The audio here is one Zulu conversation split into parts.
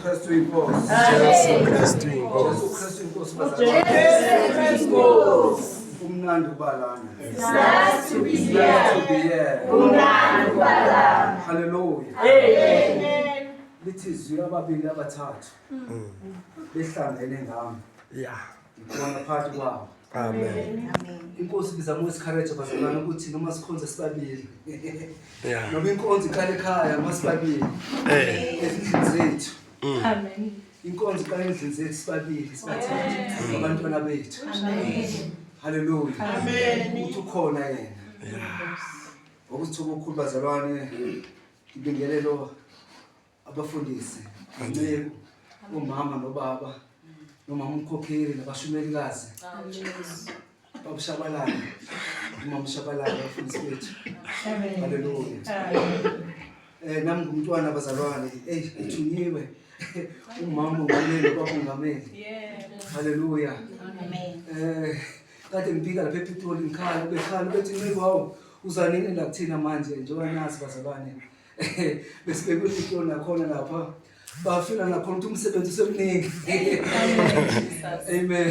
Kristu inkosi. Jesu Kristu Jesu Kristu inkosi Jesu Kristu. Umnandi kubalana. Nice to be here. Hallelujah. Amen. Lithi izwi ababili abathathu. Behlangene ngami. Yeah. Ngibona phakathi kwabo. Amen. Inkosi bizama usikharetha bazalwana ukuthi noma sikhonze sibabili. Yeah. Noma inkonzo iqala ekhaya noma sibabili. Ezindlini zethu. Amen. Inkonzo iqala endlini zethu sibabili sibathathu. Abantwana bethu. Amen. Hallelujah. Amen. Uthi ukhona yena. Ukuthuka ukukhulu bazalwane ibingelelo abafundisi. Nceke umama nobaba noma umkhokheli nabashumelikazi. Babushabalala. Umama ushabalala abafundisi bethu. Amen. Hallelujah. Nami ngumntwana bazalwane ngithunyiwe umama ungameli baba ungameli. Hallelujah. Amen. Kade ngifika lapha ePitoli ngikhala bekhala bethi nceke wawo uzanini la kuthina manje njengoba nasi bazalwane besibekwe ePitoli nakhona lapha bafika nakhona ukuthi umsebenzi usemningi. Amen.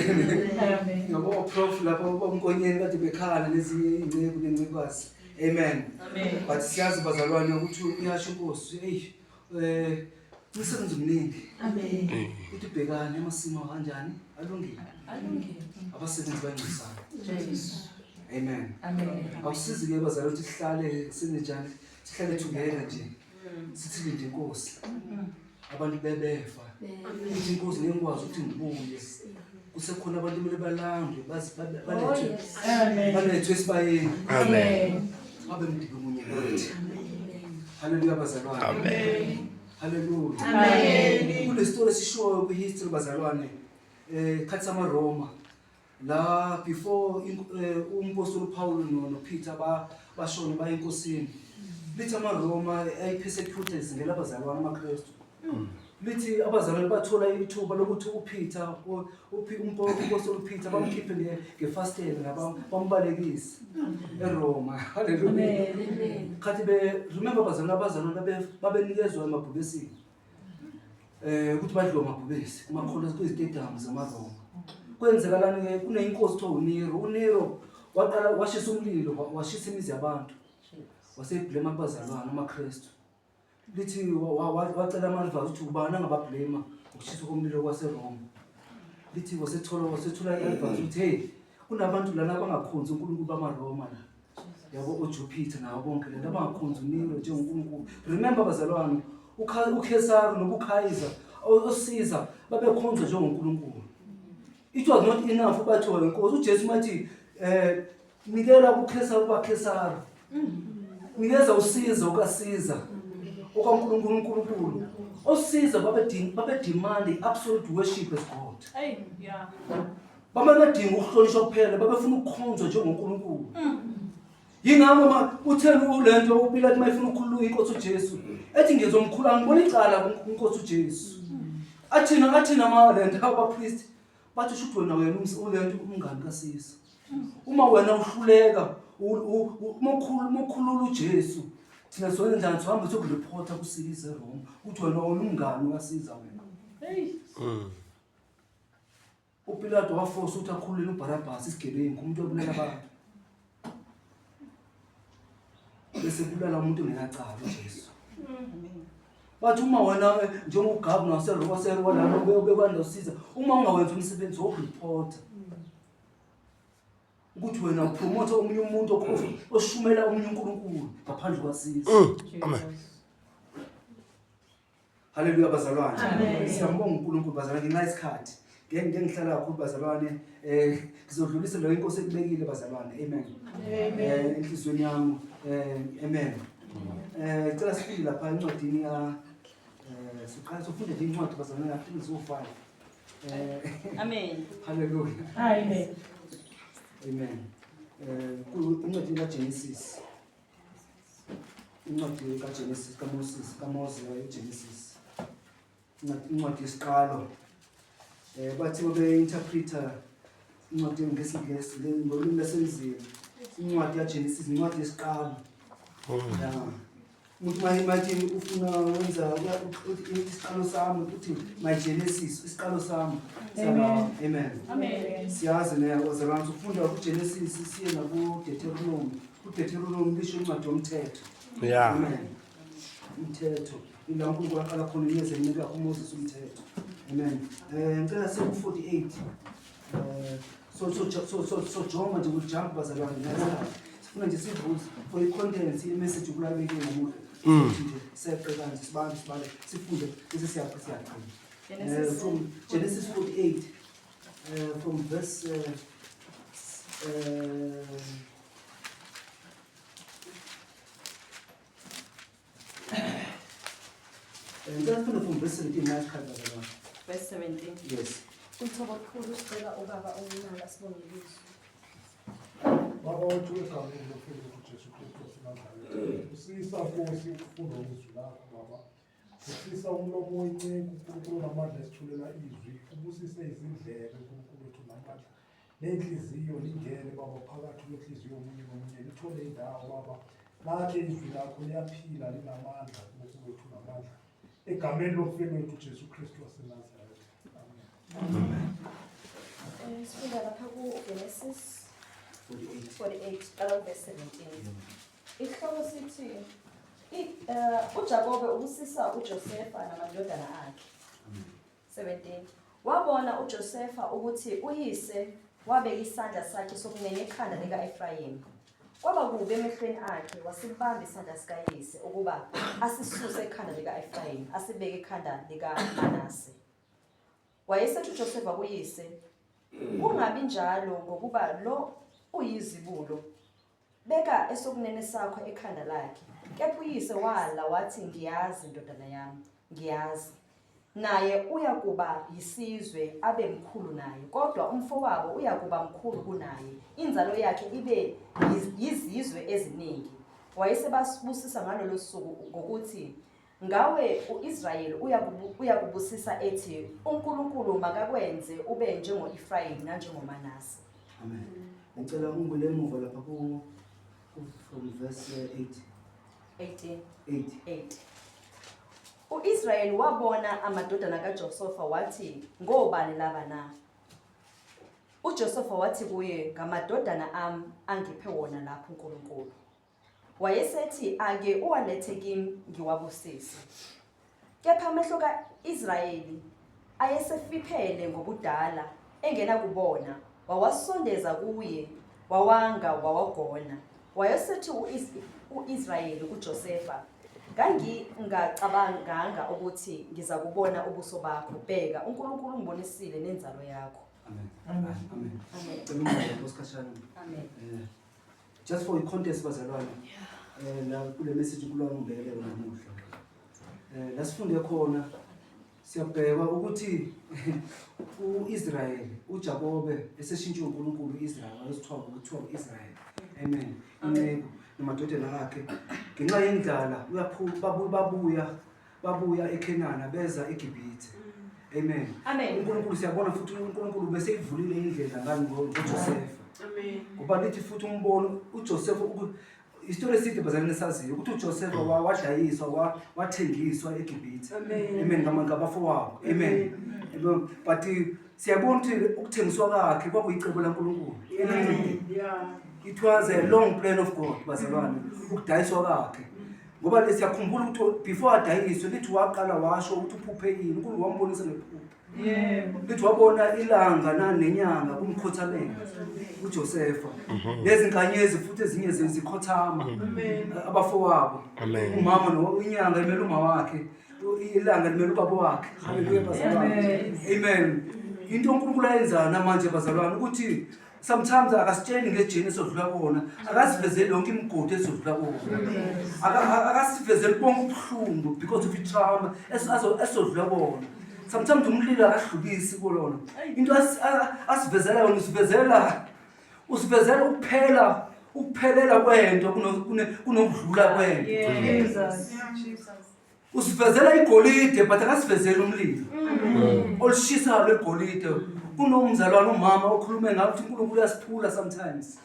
Amen. Ngabo prof lapha bomkonyeni kade bekhala lezinye ingcebo nencekazi. Amen. Amen. But siyazi bazalwane ukuthi uyasho Nkosi umsebenzi omningi. Amen. Uthi bhekani amasimo kanjani alungile. Abasebenzi bancishana. Jesus. Amen. Amen. Awusizi ke bazalwane ukuthi sihlale sinjani sihlale together nje. Sithi linde Inkosi. Abantu bebefa. Ithi Inkosi ngekwazi ukuthi ngibuye. Kusekhona abantu kumele balandwe balethwe. Amen. Balethwe esibayeni. Amen. Abe mdibe munye nathi. Hallelujah bazalwane. Amen. Hallelujah. Amen. Kule story sishoyo ku history bazalwane khathi amaRoma la before umpostoli Paul no Peter bashona baya enkosini. Lithi amaRoma ayipersecute izingela abazalwane amaKristu. Lithi abazalwane bathola ithuba lokuthi uPeter umpostoli Peter bamkhiphe ngefastele bambalekise eRoma. Hallelujah. Khathi remember abazalwane babenikezwe amabhubesi ukuthi badliwe amabhubesi kumakhola kwizitedium zamaRoma. Kwenzekalani ke kuneyinkosi kuthiwa uNero. uNero waqala washisa umlilo washisa imizi yabantu. Waseblame abazalwane amaKristu. Lithi wacela amalvazi ukuthi ubani angabablame ukushisa komlilo kwaseRoma. Lithi wasethola iadvice ukuthi hey kunabantu lana abangakhonzi uNkulunkulu bamaRoma la. Yabo uJupiter nawo bonke lento abangakhonzi uNero njengoNkulunkulu. Remember bazalwane uKesari nobuKaiser osiza babekhonzwa njengoNkulunkulu. It was not enough batho inkosi uJesu mathi nikela kuKesari kwaKesari. Nikeza usiza ukasiza okaNkulunkulu. Osiza babedemand absolute worship as God. Hey, yeah. Babengadingi ukuhlonishwa kuphela babefuna ukukhonzwa njengoNkulunkulu. Yingakho uthena ulento uPilate mayifuna ukukhulula inkosi uJesu ethi ngezomkhulu angibona icala kunkosi uJesu. Athina amalento abapriest bathi usho wena ulento umngani kaSisa. Uma wena uhluleka umukhulula uJesu thina sonke njani sihambe sokureporta kuSisa eRoma ukuthi wena umngani kaSisa wena. Hey. uPilate waforce ukuthi akhulule uBarabhas isigebengu umuntu obulela abantu. Bese kubulala umuntu ongekacala uJesu. Bathi uma wena njengogavana waseRoma lana bekwanda usiza uma ungawenza umsebenzi wokureport ukuthi wena upromote omunye umuntu oshumela omunye uNkulunkulu ngaphandle kwaSisa. Amen. Hallelujah bazalwane. Amen. Siyambonga uNkulunkulu bazalwane nice card. Ngihlala kakhulu bazalwane ngizodlulisa lo inkosi ekubekile bazalwane. Amen. Amen. Inhlizweni yami amen. Ngicela sifike lapha encwadini ya siqala sofunde le incwadi bazalwane yaPhilippi 5. Amen. Hallelujah. Amen. Amen. Incwadi kaGenesis. Incwadi kaGenesis kaMoses wayeGenesis. Incwadi yesiqalo. Bathi babe-interpreter incwadi ngesingisi ngolimi lwasemzini. Incwadi kaGenesis incwadi yesiqalo. umuntu mayithi ufuna wenza isiqalo sami uthi my Genesis isiqalo sami sala amen Amen. siyazi nezalwane ukufunda kuGenesis siye naku Deuteronomy lisho incwadi yomthetho Yeah. amen umthetho ila uNkulunkulu aqala khona inyeze enika uMoses umthetho amen ngicela seku 48 so jonga nje ukujump bazalwane ngiyazama sifuna nje sivuze for i-contents i-message kulaleke namuhla nje seqe kanje sibambe sibale sifunde bese siyaqina from Genesis 48 from verse ngicela from verse 17 nasikhathi bazalwane Verse 17. yes Uthoba kukhulu sicela ubaba uNala Sibongile. Baba wethu egameni lomfowethu uJesu Kristu waseNazaretha, usisa Nkosi ukufunda uzwi lakho baba. Usisa umlomo wenceku uNkulunkulu namandla esithulela izwi, ubusise izindlebe uNkulunkulu wethu namandla. Nenhliziyo lingene baba phakathi kwenhliziyo yomunye nomunye lithole indawo baba. Lakhe izwi lakho liyaphila linamandla uNkulunkulu wethu namandla. Egameni lomfowethu uJesu Kristu waseNazaretha. Amen. Sifunda lapha ku-Genesis 48 48 qala verse 17. Ihloko sithi uJakobe ubusisa uJosefa namadodana akhe. 17. Wabona uJosefa ukuthi uyise wabeka isandla sakhe sokunene ekhanda lika-Efrayimi. Kwaba kubi emehlweni akhe wasibamba isandla sikayise ukuba asisuse ekhanda lika-Efrayimi asibeke ekhanda likaManase. Wayesethi uJosefa kuyise, kungabi njalo ngokuba lo uyizibulo. Beka esokunene sakho ekhanda lakhe. Kepha uyise wala wathi ngiyazi ndodana yami, ngiyazi. Naye uyakuba yisizwe abe mkhulu naye, kodwa umfowabo uyakuba mkhulu kunaye. Inzalo yakhe ibe yizizwe eziningi. Wayesebasibusisa ngalolu suku ngokuthi ngawe uIsrayeli uyakubusisa ethi uNkulunkulu makakwenze ube njengo-Efrayimi nanjengoManase. amen ngicela ungibule emuva lapha from verse 8 18. U-Israyeli wabona amadodana kaJosefa wathi ngobani laba na? uJosefa wathi kuye ngamadodana ami angiphe wona lapho uNkulunkulu. Wayesethi ake uwalethe kimi ngiwabusise. Kepha amehlo ka-Israyeli ayesefiphele ngobudala engenakubona, wawasondeza kuye wawanga wawagona. Wayesethi u-Israyeli kuJosefa, ngangingacabanganga ukuthi ngiza kubona ubuso bakho, bheka uNkulunkulu ungibonisile nenzalo yakho. amen Amen. Oscar Amen. just for i-context bazalwane la kule message kulwangibekele namuhla la sifunde khona siyabheka ukuthi uIsrael uJakobe eseshintshe uNkulunkulu uIsrael wayesithiwa uIsrael amen inceku namadodana akhe ngenxa yendlala babuya eKenana beza eGibhithe amen uNkulunkulu siyabona futhi uNkulunkulu bese ivulile indlela ngani ngoJosefa Amen. ngoba lithi futhi umbono uJosefa istory eside bazalwane saziyo ukuthi uJosefa wadayiswa wathengiswa eGibhithe amen ngabafowabo amen but siyabona ukuthi ukuthengiswa kwakhe kwakuyicebo laNkulunkulu Yeah. it was a long plan of God bazalwane ukudayiswa kwakhe ngoba lesiyakhumbula ukuthi before adayiswe lithi waqala washo ukuthi uphuphe yini uNkulunkulu wambonisa ngephupho lithi wabona ilanga nenyanga kumkhothameni uJosefa lezi nkanyezi futhi ezinye zikhothama abafowabo umama noinyanga imele uma wakhe ilanga limele ubaba wakhe haleluya bazalwane amen into uNkulunkulu ayenza namanje bazalwane ukuthi sometimes akasitsheli ngejeni esodlula kona akasivezeli yonke imigodi esodlula kona akasivezeli bonke ubuhlungu because of trauma esodlula kona sometimes umlilo akadlulisi kolona into asivezela yona usivezela ukuphelela kwento kunokudlula kwento Jesus. usivezela igolide but akasivezela umlilo olishisa legolide kunomzalwane umama okhulume ngathi uNkulunkulu uyasiphula sometimes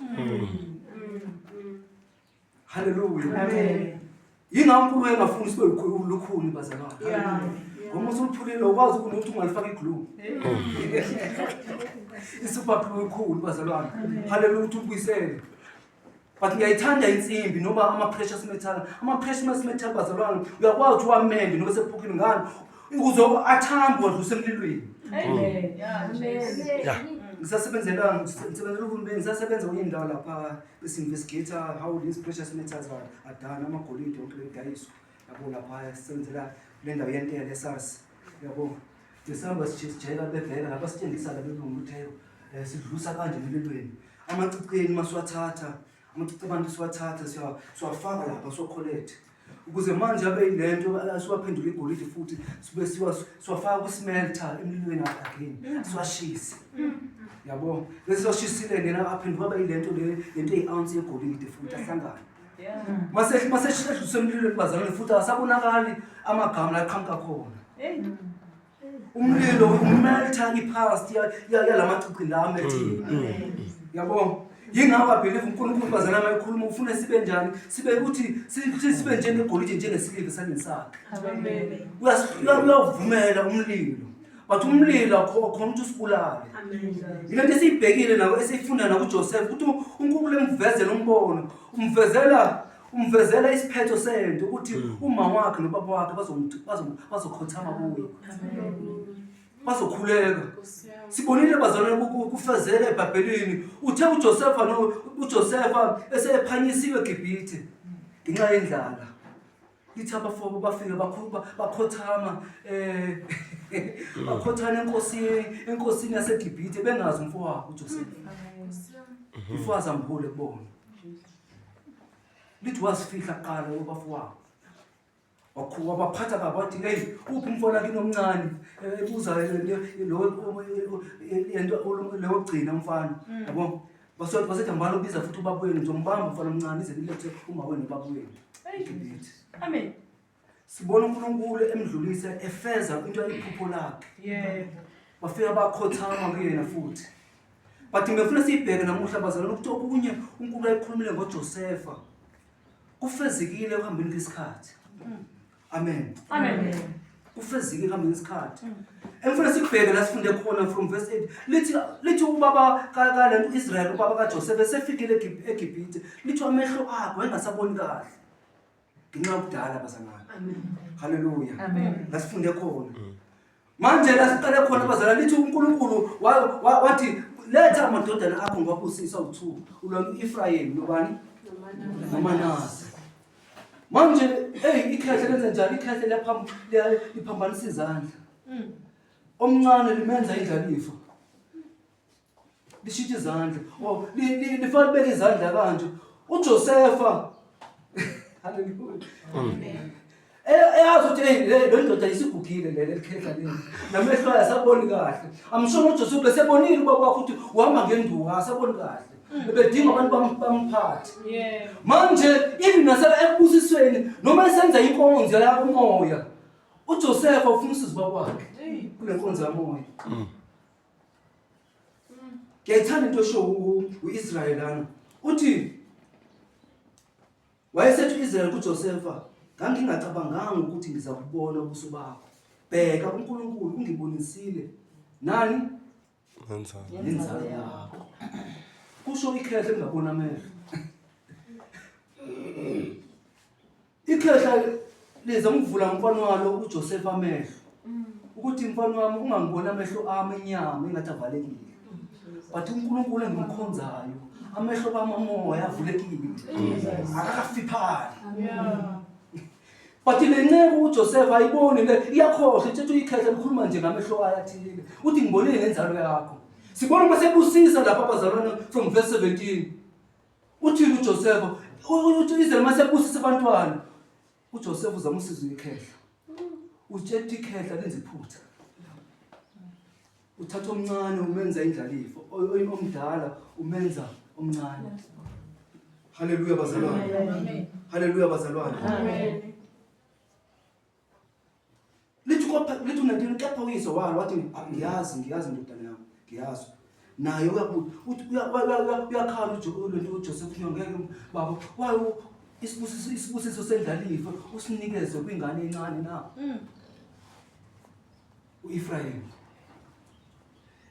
hallelujah Amen. Yingawo uNkulunkulu engafuni sibe lukhuni bazalwane. Yeah. Ngoba usuphulile ukwazi ukuthi ungalifaka iglue. Isuper glue ikhulu bazalwane. Haleluya ukuthi ubuyisele. But ngiyayithanda insimbi noma ama-precious metal. Ama-precious metal bazalwane uyakwazi ukuthi uwamende noma sephukhini ngani ukuze athambe wadluse emlilweni. Amen. Yeah. Ngisasebenzela uhulumeni, ngisasebenza kwenye indawo lapha besi-investigate how these precious metals are done, amagolide onke ledayiswa. Yabo lapha sisebenzela kule ndawo yentela eSARS. Yabo ngisihamba sijela bevela lapha sitshengisa labelungu utheo sidlusa kanje emlilweni. Amaciceni masiwathatha, amacici abantu siwathatha siwafaka lapha siwacollect. Ukuze manje abe ilento siwaphendula igolide futhi sibe siwafaka ku-smelter emlilweni again siwashise. Yabo bese siwashisile lena aphendula abe ilento lento eyi-ounce yegolide futhi ahlangane. Mase sidluse emlilweni bazalwane futhi asabonakali amagama la aqhamuka khona. Umlilo umelta ipast yalamacici la amethile. Yabo yingawo abelieve uNkulunkulu bazalwane mayikhuluma ufuna sibe njani sibe ukuthi sibe njengegolide njengesiliva esandleni sakhe. Amen. Uyavumela umlilo but umlilo khona ukuthi usibulale. Yilento esiyibhekile nawo esifunda na kuJoseph ukuthi uNkulunkulu emvezela umbono umvezela isiphetho sento ukuthi uma wakhe nobaba wakhe bazokhothama kuye. Bazokhuleka. Sibonile bazalwane kufezela eBhabhelini uthe uJosepha esephanyisiwe eGibhithe ngenxa yendlala. Lithi abafowabo bafike bakhothama bakhothana enkosini yaseGibhithe bengazi umfowabo uJoseph. Umfazi ambule kubona. Lithi wasifihla qala ubafowabo. Wakhuwa baphatha kabathi hey uphi umfona kini omncane ebuza lo ogcina umfana yabo basethi ngibani ubiza futhi ubabweni ngizombamba umfana omncane ize nilethe uma wena ubabweni. Amen. Sibona uNkulunkulu emdlulise efeza into ayiphupho lakhe. Yeah. Bafika bakhothama kuyena futhi. But ngifuna sibheke namuhla bazalwane ukuthi okunye uNkulunkulu ayikhulumile ngoJosepha kufezekile ekuhambeni kwesikhathi. Amen. Amen. Kufezekile ekuhambeni kwesikhathi. Engifuna sikubheke la sifunde khona from verse 8 lithi ubaba kalento uIsrael ubaba kaJoseph esefikile eGibhithe lithi amehlo akhe engasaboni kahle. Ngenxa yokudala bazalwane. Amen. Haleluya. Amen. Lasifunde khona. Manje la siqale khona bazalwane lithi uNkulunkulu wathi letha amadodana akho ngwabusisa u2 ulona uEfrayim nobani noManase. Manje ikhehle lenza njani ikhehle liphambanisa izandla. Omncane limenza indlalifa. Lishithe izandla. Lifaka beke izandla kanje. uJosepha haleluya. Amen. Eyazi ukuthi lo ndoda isigugile leli khehla leli. Namehlo ayasaboni kahle. Amshona uJoseph besebonile ubaba wakhe ukuthi uhamba ngenduku asaboni kahle. Bedinga abantu bamphathe. Yeah. Manje even nasela ekubusisweni noma esenza inkonzo yamoya uJoseph ufuna usizo wakhe kule nkonzo yamoya. Ngiyayithanda into esho uIsrayelana uthi wayesethi uIsrael kuJosepha ngangingacabanganga ukuthi ngizakubona ubuso bakho. Bheka uNkulunkulu ungibonisile nani ngenzalo yakho. Kusho ikhehle engabona amehlo. Ikhehla liza ngivula umfana walo uJoseph amehlo. Ukuthi umfana wami ungangibona amehlo ami enyama engathi avalekile. But uNkulunkulu engimkhonzayo amehlo bami amoya avulekile. Akafiphali. Yeah. But lenceke uJoseph ayiboni le iyakhohle ethethe uyikhehla likhuluma nje ngamehlo ayathile. Uthi ngibonile ngenzalo yakho. Sibona masebusisa lapha abazalwane from verse 17. Uthini uJoseph? Uthi Israel masebusisa abantwana. uJoseph uzamusiza ikhehla. Utshela ikhehla lenze iphutha. Uthatha omncane umenza indlalifa, omdala umenza omncane. Haleluya bazalwane. Amen. Haleluya bazalwane. Amen. Lithi unandini kepha uyise walo wathi ngiyazi ndodana yami, ngiyazi. Naye uyakhala uJoseph ngeke baba isibusiso sendlalifa usinikeze kwingane encane na. U-Ephraim.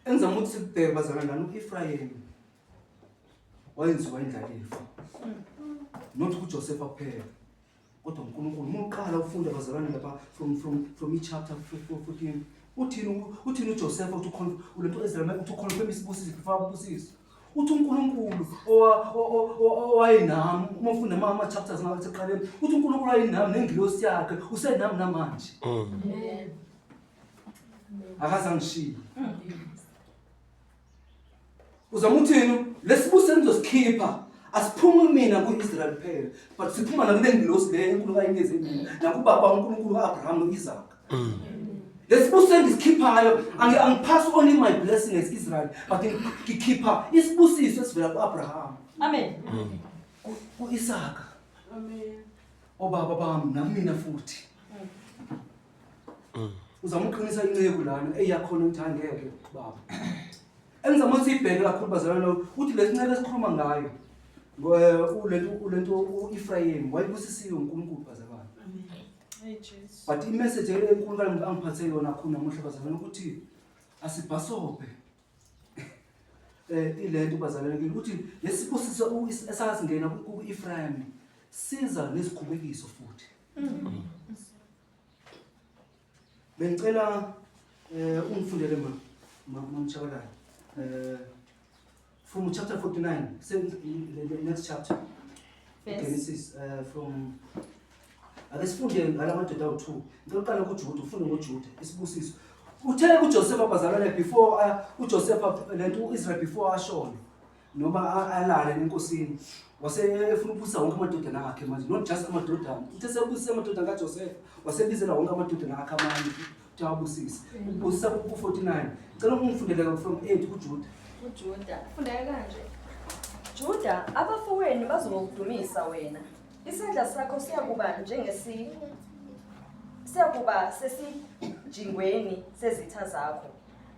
Engizama ukuthi sikubheke bazalwane u-Ephraim wayenziwa indlalifa. Not uJoseph kuphela. Kodwa uNkulunkulu umuqala ufunda bazalwane lapha from chapter 14. Uthini uJoseph uthi ulento Israel uthi confirm isibusiso before ubusisa. Uthi uNkulunkulu owayinami uma ufunda ama chapters ngathi eqaleni uthi uNkulunkulu wayinami nengilosi yakhe usenami namanje. Akazangishiya. Uzama uthini lesibusiso ngizosikhipha asiphumi mina kuIsrael phela but siphuma nakulengilosi le enkulu kayinikeze mina nakubaba uNkulunkulu kaAbraham noIsaac. Lesibusiso ngisikhiphayo angipass only my blessing as Israel but ngikhipha isibusiso esivela kuAbraham. Amen. kuIsaac. Amen. Obaba bami namina futhi. Uzama uqinisa inceku lana eyakhona ukuthi angeke baba. Engizama sibheke kakhulu bazalwane uthi lesinceku esikhuluma ngayo ulento uEphraim wayibusisiwe uNkulunkulu bazalwane. Amen. Hey Jesus. But imessage enkulu angiphathe yona khona namuhla bazalwane ukuthi asibhasope ilento bazalwane ukuthi lesibusiso esasingena kuEphraim siza nesikhubekiso futhi. Bengicela ungifundele mamchakalala from chapter 49 the next chapter. Genesis from akesifunde ngalamadoda awu2 ngicela kuJuda ufunde ngoJuda isibusiso uthe kuJoseph abazalwane before uJoseph lento uIsrael before ashona noma alale enkosini wasefuna ukubusa wonke amadodana akhe manje not just amadodana uthe sebusisa amadodana kaJoseph wasebizela wonke amadodana akhe amanye uthawabusisa ubusisa ku49 ngicela ungifundele from 8 kuJuda. uJuda fundeka kanje Juda abafowenu bazokudumisa wena isandla sakho siyakuba sesijingweni sezitha zakho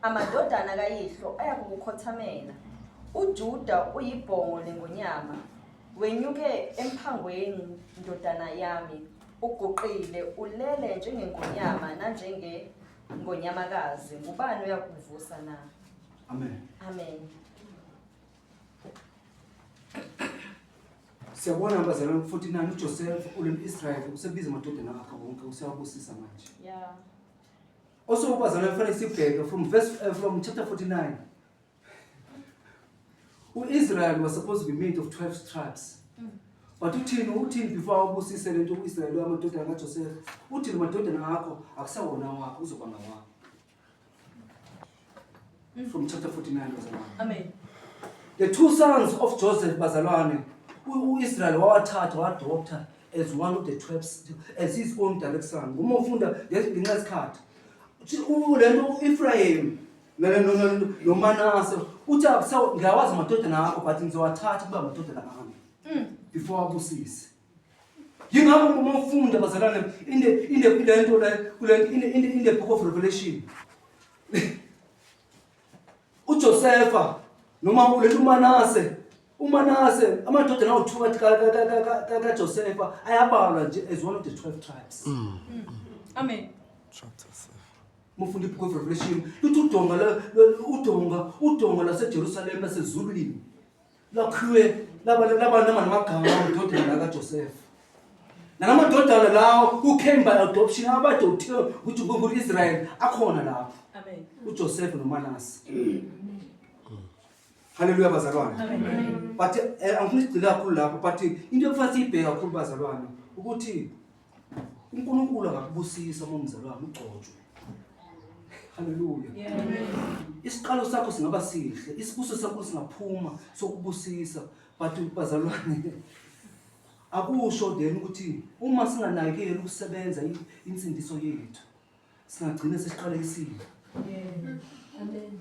amadodana kayihlo ayakukhothamela uJuda uyibhongo lengonyama wenyuke emphangweni ndodana yami uguqile ulele njengengonyama ngonyamakazi ngubani uyakuvusa na. Amen. Amen. Siyabona bazalwane 49 uJoseph uleIsrael usebiza amadodana akhe wonke usiyabusisa manje. Yeah. Also bazalwane kufanele sibheke from chapter 49. uIsrael was supposed to be made of 12 tribes. But uthini before ubusise lento uIsrael amadodana kaJoseph uthini amadodana akho akusawona wakho uzoba ngawakho. From chapter 49 bazalwane. Amen. The two sons of Joseph bazalwane uIsrael wawathatha wadopta as one of the 12 as his own direct son. Uma ufunda ngesikhathi lento uEphraim noManase uthi ngiyawazi amadodana akho but ngizowathatha kuba amadodana ami before abusise. Yingakho uma ufunda bazalwane in the book of Revelation uJoseph noma ulento uManase amadodana awu2 kaJoseph ayabalwa nje as one of the 12 tribes. Amen. Chapter 7. Mufundi book of Revelation luthi udonga laseJerusalem lasezulwini lakhiwe laba namagama amadodana kaJoseph. Nalamadodana lawo who came by adoption abadoptiwe ukuthi kuIsrael akhona lapho. Amen. uJoseph noManase. Hallelujah bazalwane. Amen. But angifuni sigcina kakhulu lapho but into ekufanele siyibheke kakhulu bazalwane ukuthi uNkulunkulu akakubusisa momzalwane ugcotshwe. Hallelujah. Amen. Isiqalo sakho singaba sihle, isibuso sakho singaphuma sokubusisa but bazalwane akusho then ukuthi uma singanakekeli ukusebenza insindiso yethu singagcina sesiqale isimo. Amen.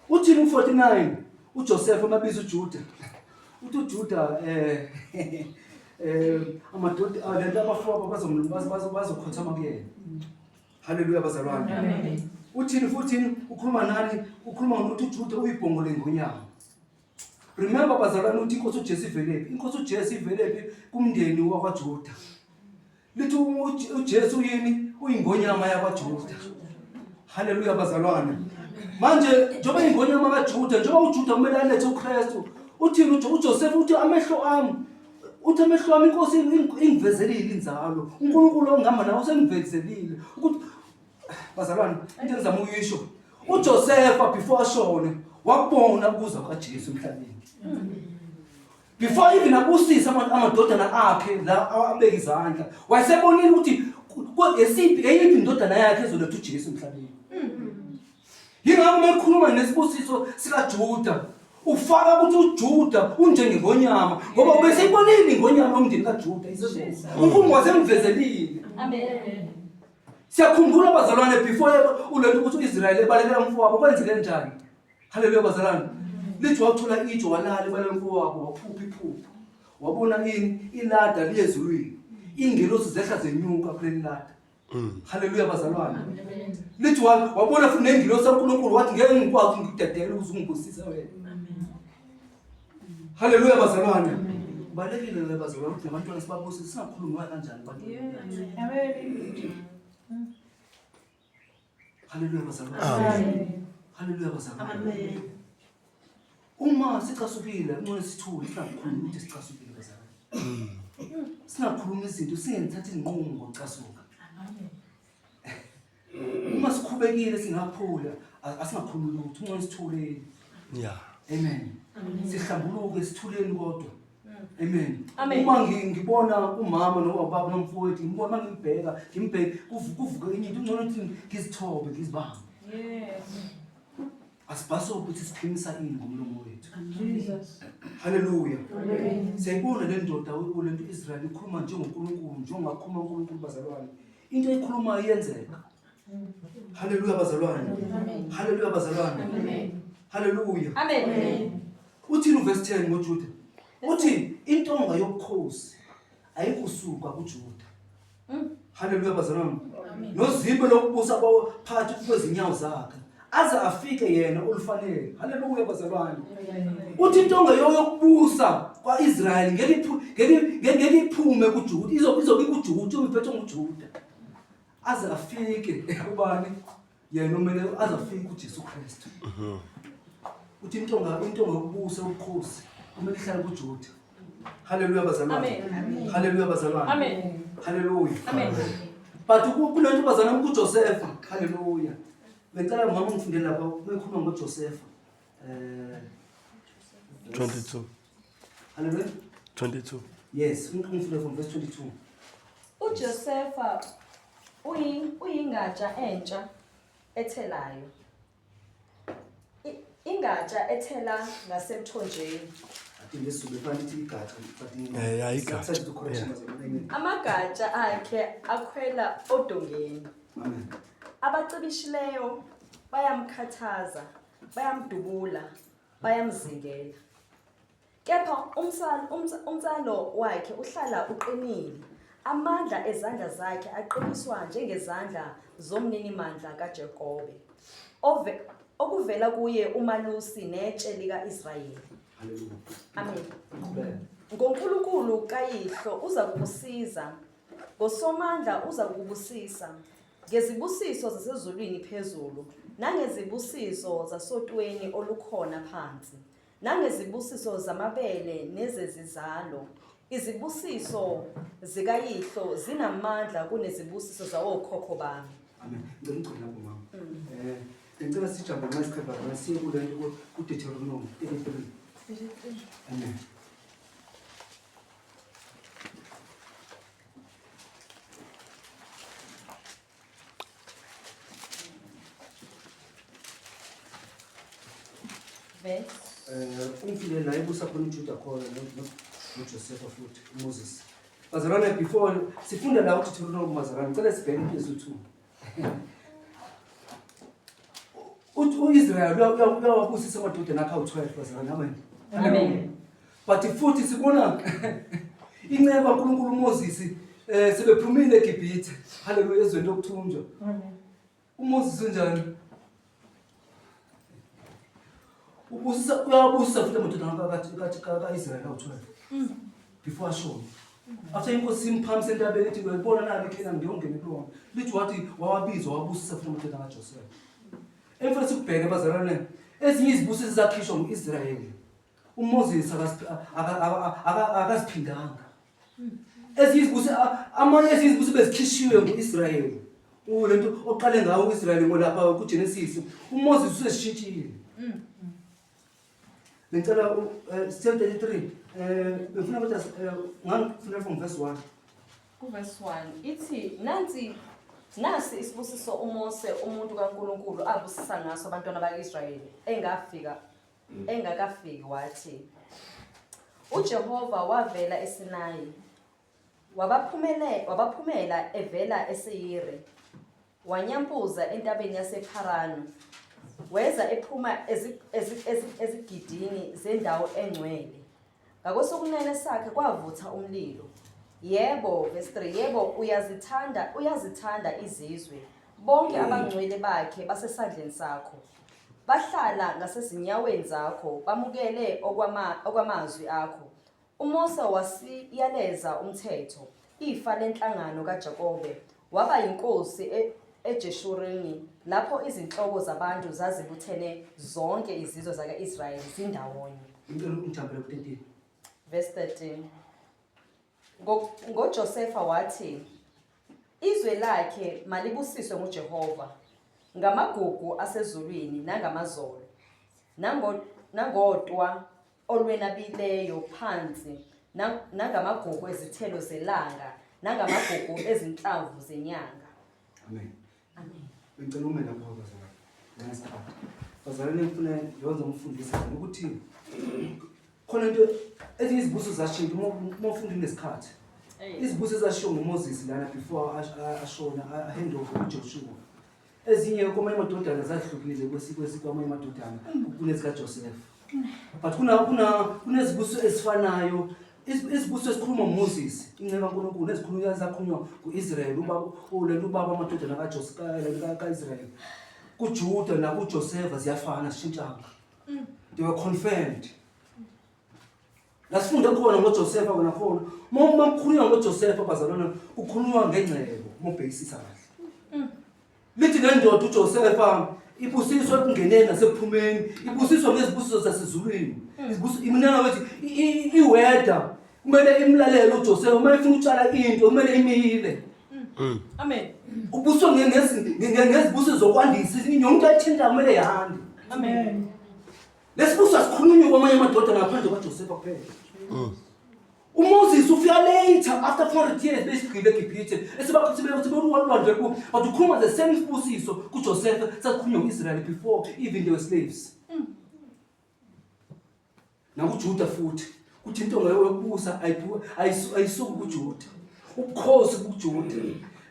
Uthi u49 uJoseph amabiza uJuda. Uthi uJuda amadoda lento abafowabo bazokhothama kuyena. Hallelujah bazalwane. Amen. Uthini futhi ukhuluma nani ukhuluma ngokuthi uJuda uyibhongo lengonyama. Remember bazalwane ukuthi inkosi uJesu ivelephi. Inkosi uJesu ivelephi kumndeni wakwaJuda. Lithi uJesu yini uyingonyama yakwaJuda. Haleluya bazalwane. Manje njoba ingonyama kaJuda, njoba uJuda kumele alethe uKristu. Uthini uJoseph uthi amehlo ami. Uthi amehlo ami inkosi ingivezelile inzalo. uNkulunkulu ongihamba nawo usengivezelile. Ukuthi bazalwane into engizama ukuyisho. uJoseph before ashone wabona ukuza kwaJesu emhlabeni. Before even abusisa amadodana akhe la abeka izandla. Wayesebonile ukuthi eyiphi indodana yakhe ezoletha uJesu emhlabeni. Yingakho mekhuluma nesibusiso sikaJuda ufaka ukuthi uJuda unjengengonyama ngoba ubeseyibonile ingonyama yomndeni kaJuda isezulu. uNkulunkulu wasemvezelile. Amen. Siyakhumbula bazalwane before ulethe ukuthi uIsrael ebalekela umfowabo kwenzeke njani. Haleluya bazalwane. Lithi wathola itshe walala ebalekela umfowabo waphupha iphupho. Wabona ini ilada liyezulwini. Ingelosi zehla zenyuka kuleli lada. Haleluya bazalwane. Lithi wabona futhi nengilosi kaNkulunkulu wathi ngeke ngikwazi ukudedela ukuze ungibusisa wena. Haleluya bazalwane. Balekile le bazalwane ukuthi abantwana sibabusisa singakhuluma kanjani bantwana. Haleluya bazalwane. Amen. Haleluya bazalwane. Amen. Uma sicasukile ngone sithule singakhuluma ukuthi sicasukile bazalwane. Singakhuluma izinto singenzatha izinqumo ngocasuka. Uma sikhubekile singaphula asingakhulumi ukuthi ngone sithuleni. Yeah. Amen. Sihlambuluke sithuleni kodwa. Amen. Amen. Uma ngibona umama nobaba nomfowethu ngibona mangibheka ngimbheke kuvuka into ngcono ukuthi ngizithobe ngizibamba. Yes. Asibhaso ukuthi siqinisa ini ngomlomo wethu. Jesus. Haleluya. Amen. Siyayibona le ndoda lento Israel ikhuluma njengoNkulunkulu njengokhuluma uNkulunkulu bazalwane. Into eyikhuluma iyenzeka. Haleluya bazalwane. Amen. Haleluya bazalwane. Amen. Haleluya. Amen. Uthi uverse 10 ngoJuda. Uthi intonga yobukhosi ayikusuka kuJuda. Haleluya bazalwane. Nozimbe lokubusa phakathi kwezinyawo zakhe aze afike yena olufanele. Haleluya bazalwane. Uthi intonga yokubusa kwaIsrael ngeke iphume kuJuda. Izobe kuJuda umphethe nguJuda. Aze afike ubani yena omele aze afike uJesu Kristu. Uthi intonga yokubusa ubukhosi kumele ihlale kuJuda. Haleluya bazalwane. Amen. Haleluya bazalwane. Amen. Haleluya. Amen. But kulento bazalwane kuJoseph. Haleluya. Ngicela mama ngifundele lapha bekhuluma ngoJoseph. 22. Haleluya. 22. Yes, ngifundele from verse 22. uJosefa uyingatsha entsha ethelayo. Ingatsha ethela ngasemthonjeni. Athi lesube fanele igatsha but Yeah, igatsha. Amagatsha akhe akhwela odongeni. Amen. Abacibishileyo bayamkhathaza, bayamdubula, bayamzingela. Kepha umsalo wakhe uhlala uqinile. Amandla ezandla zakhe aqiniswa njengezandla zomninimandla kaJakobe. Okuvela kuye umalusi netshe likaIsrayeli. Haleluya. Amen. Ngikubeka. ngoNkulunkulu kayihlo uza kukusiza, ngosomandla uza kukubusisa, ngezibusiso zasezulwini phezulu, nangezibusiso zasotweni olukhona phansi, nangezibusiso zamabele nezezizalo. Izibusiso zikayihlo zinamandla kunezibusiso zawokhokho bami. Amen. Ngicela lapho mama. Ngicela sijambe ngasiqheba ngasiye kulento kuDeuteronomy 33. Amen. Umfile la ebusa khona uJuda khona noJoseph futhi uMoses. Bazalwane before sifunda la uDeuteronomy bazalwane ngicela sibheke phezulu 2. uIsrael uyawabusisa amadodana akhe awu-12 bazalwane. Amen. Amen. But futhi sibona inceba kaNkulunkulu uMoses sebephumile eGibhithe. Haleluya ezweni lokuthunjwa. Amen. uMoses unjani? ubusisa uyabusisa futhi amadodana ka-Israyeli awu-12 before ashone. After inkosi imphamise entabeni ethi uyayibona nalo iKhenani ngiyongena kulona. Lithi wathi wawabizwa wabusisa futhi amadodana kaJosefa. Emfana sikubheke bazalwane, ezinye izibusiso zakhishwa ngu-Israyeli. uMoses akaziphindanga. Amanye ezibusiso bezikhishiwe ngu-Israyeli. Lento oqale ngawo u-Israyeli ngolapha kuGenesis. uMoses useshintshile. Ngicela 10:33 befuna ukuthi ngangifuna from verse 1. Verse 1 ithi nasi isibusiso uMose umuntu kaNkulunkulu abusisa ngaso abantwana bakwaIsrayeli engakafiki wathi uJehova wavela eSinayi wabaphumela evela eSeyiri wanyampuza entabeni yasePharanu weza ephuma ezigidini zendawo engcwele ngakwesokunene sakhe kwavutha umlilo. Yebo, verse 3, yebo uyazithanda izizwe bonke abangcwele bakhe basesandleni sakho bahlala ngasezinyaweni zakho bamukele okwamazwi akho. uMose wasiyaleza umthetho ifa lenhlangano kaJakobe waba yinkosi eJeshuruni lapho izinhloko zabantu zazibuthene zonke izizwe zaka-Israyeli zindawonye. Verse 13 ngoJosefa wathi izwe lakhe malibusiswe nguJehova ngamagugu asezulwini nangamazolo nangodwa olwenabileyo phansi nangamagugu ezithelo zelanga nangamagugu ezinhlamvu zenyanga. Amen. Ngicela ume lapho bazalwane. Ngesikhathi. Bazalwane ngifuna ngiyenze umfundisi ukuthi khona into ezizibuso zashintsha uma ufunda nesikhathi. Izibuso zashiwo nguMoses lana before ashona hand over kuJoshua. Ezinye kwamanye amadodana zahlukile kwamanye amadodana kunezika Joseph. But kunezibuso ezifanayo. Izibuso esikhuluma ngoMoses inceba kaNkulunkulu ezikhulunywa zakhunywa kuIsrael ubaba amadodana kaIsrael kuJuda nakuJoseph ziyafana sishintshanga. They were confirmed. Lasifunda khona ngoJoseph kona khona uma kukhulunywa ngoJoseph bazalwana kukhulunywa ngengcebo mobhekisisa kahle. Lithi nendoda uJoseph ibusiswa ekungeneni nasekuphumeni ibusiswa ngezibusiso zasezulwini. Izibusiso iminanga wethi iweather kumele imlalele uJoseph uma efuna utshala into kumele imile. Amen. Ubuswa ngezibusiso zokwandisa inyonke ayithinta kumele yahamba. Amen. Lesibuso asikhulunywa kwamanye amadoda ngaphandle kwaJoseph kuphela. uMoses ufika later after 400 years besigqile eGibhithe esibakhuthibe ku but ukhuluma the same sibusiso kuJoseph sakhulunywa ngoIsrael before even they were slaves. NakuJuda futhi kuthi into ngayokubusa ayisuku kuJuda ubukhosi kuJuda.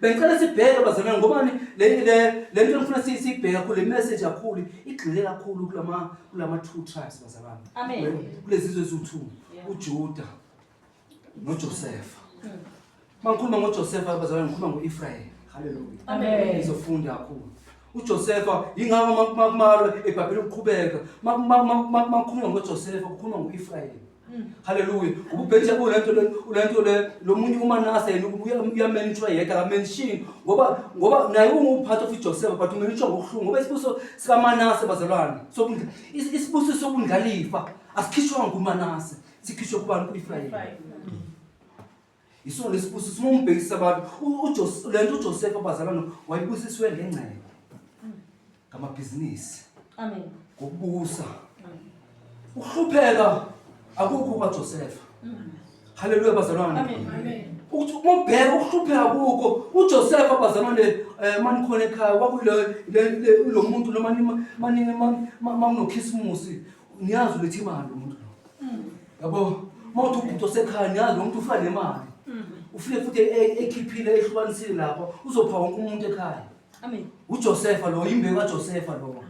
Bengicela sibheke bazalwane ngobani le nto ngifuna siyibheka kule message kakhulu igxile kakhulu kulama two tribes bazalwane. Amen. Kulezizwe eziwu2 uJuda noJoseph. Mangikhuluma ngoJoseph bazalwane ngikhuluma ngoEphraim. Hallelujah. Amen. Izofunda kakhulu. uJoseph ingaba makumalwa eBhabhiloni ukuqhubeka makukhuluma ngoJoseph kukhuluma ngoEphraim. Hallelujah. Ububhethe ulento lo munye uManase yena uyamenshwa yedwa akamention ngoba naye ungupart of uJoseph but umenshwa ngokuhlungu ngoba isibuso sika Manase bazalwane isibuso sobundlalifa asikhishwa nguManase sikhishwe kubantu kuEphraim. Iso lesibuso simombhekisa abantu lento uJoseph bazalwane wayibusiswe ngengcebo ngamabhizinisi. Amen. Ngokubusa uhlupheka akukho kwaJoseph. Hallelujah bazalwane. Amen. Ukuthi umbheka ukuhlupheka kuko uJoseph bazalwane mani khona ekhaya kwakule lo muntu mani makunokhisimusi niyazi ulethi imali umuntu lo. Yabo mawuthi umuntu osekhaya niyazi umuntu ufana nemali. Ufike futhi ekhiphile ehlukanisile lapha uzopha wonke umuntu ekhaya. Amen. uJoseph lo imbewu kaJoseph lo.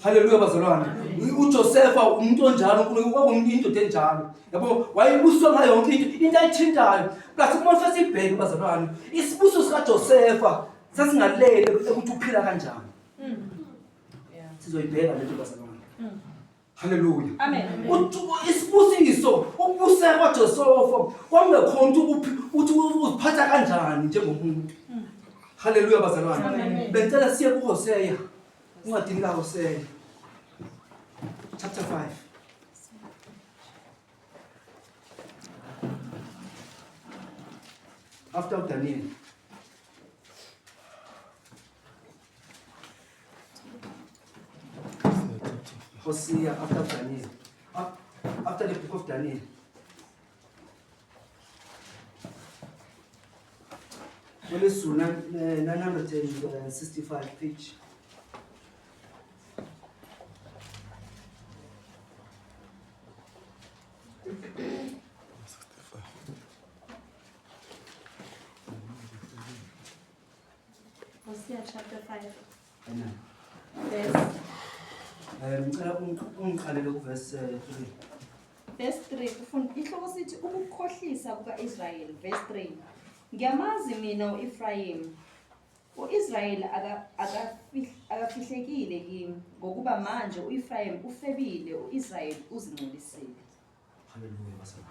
Hallelujah bazalwane. uJoseph umuntu onjalo uNkulunkulu kwakumuntu indoda enjalo. Yabo wayibuswa ngayo yonke into ayithintayo. Plus uma sesibheke bazalwane isibuso sika Joseph sasingalele ukuthi uphila kanjani. Yeah. Sizoyibheka lento bazalwane. Hallelujah. Amen. Isibusiso ukubuseka kwaJosepha kwamngekhona ukuthi uziphatha kanjani njengomuntu. Hallelujah bazalwane. Amen. Bengicela siye kuHosea. Ungadini kaHosea. Chapter 5. After Daniel. Hosea after Daniel. After the book of Daniel. Well, it's 965 page. Hosea chapter 5 Amen. verse Ungiqalele kuverse 3. verse 3 kufunda ihloko sithi ukukhohlisa kuka-Israyeli verse 3 ngiyamazi mina u-Ephraim u-Israyeli akafihlekile kimi ngokuba manje u-Ephraim ufebile u-Israyeli uzingcolisile. Hallelujah basala.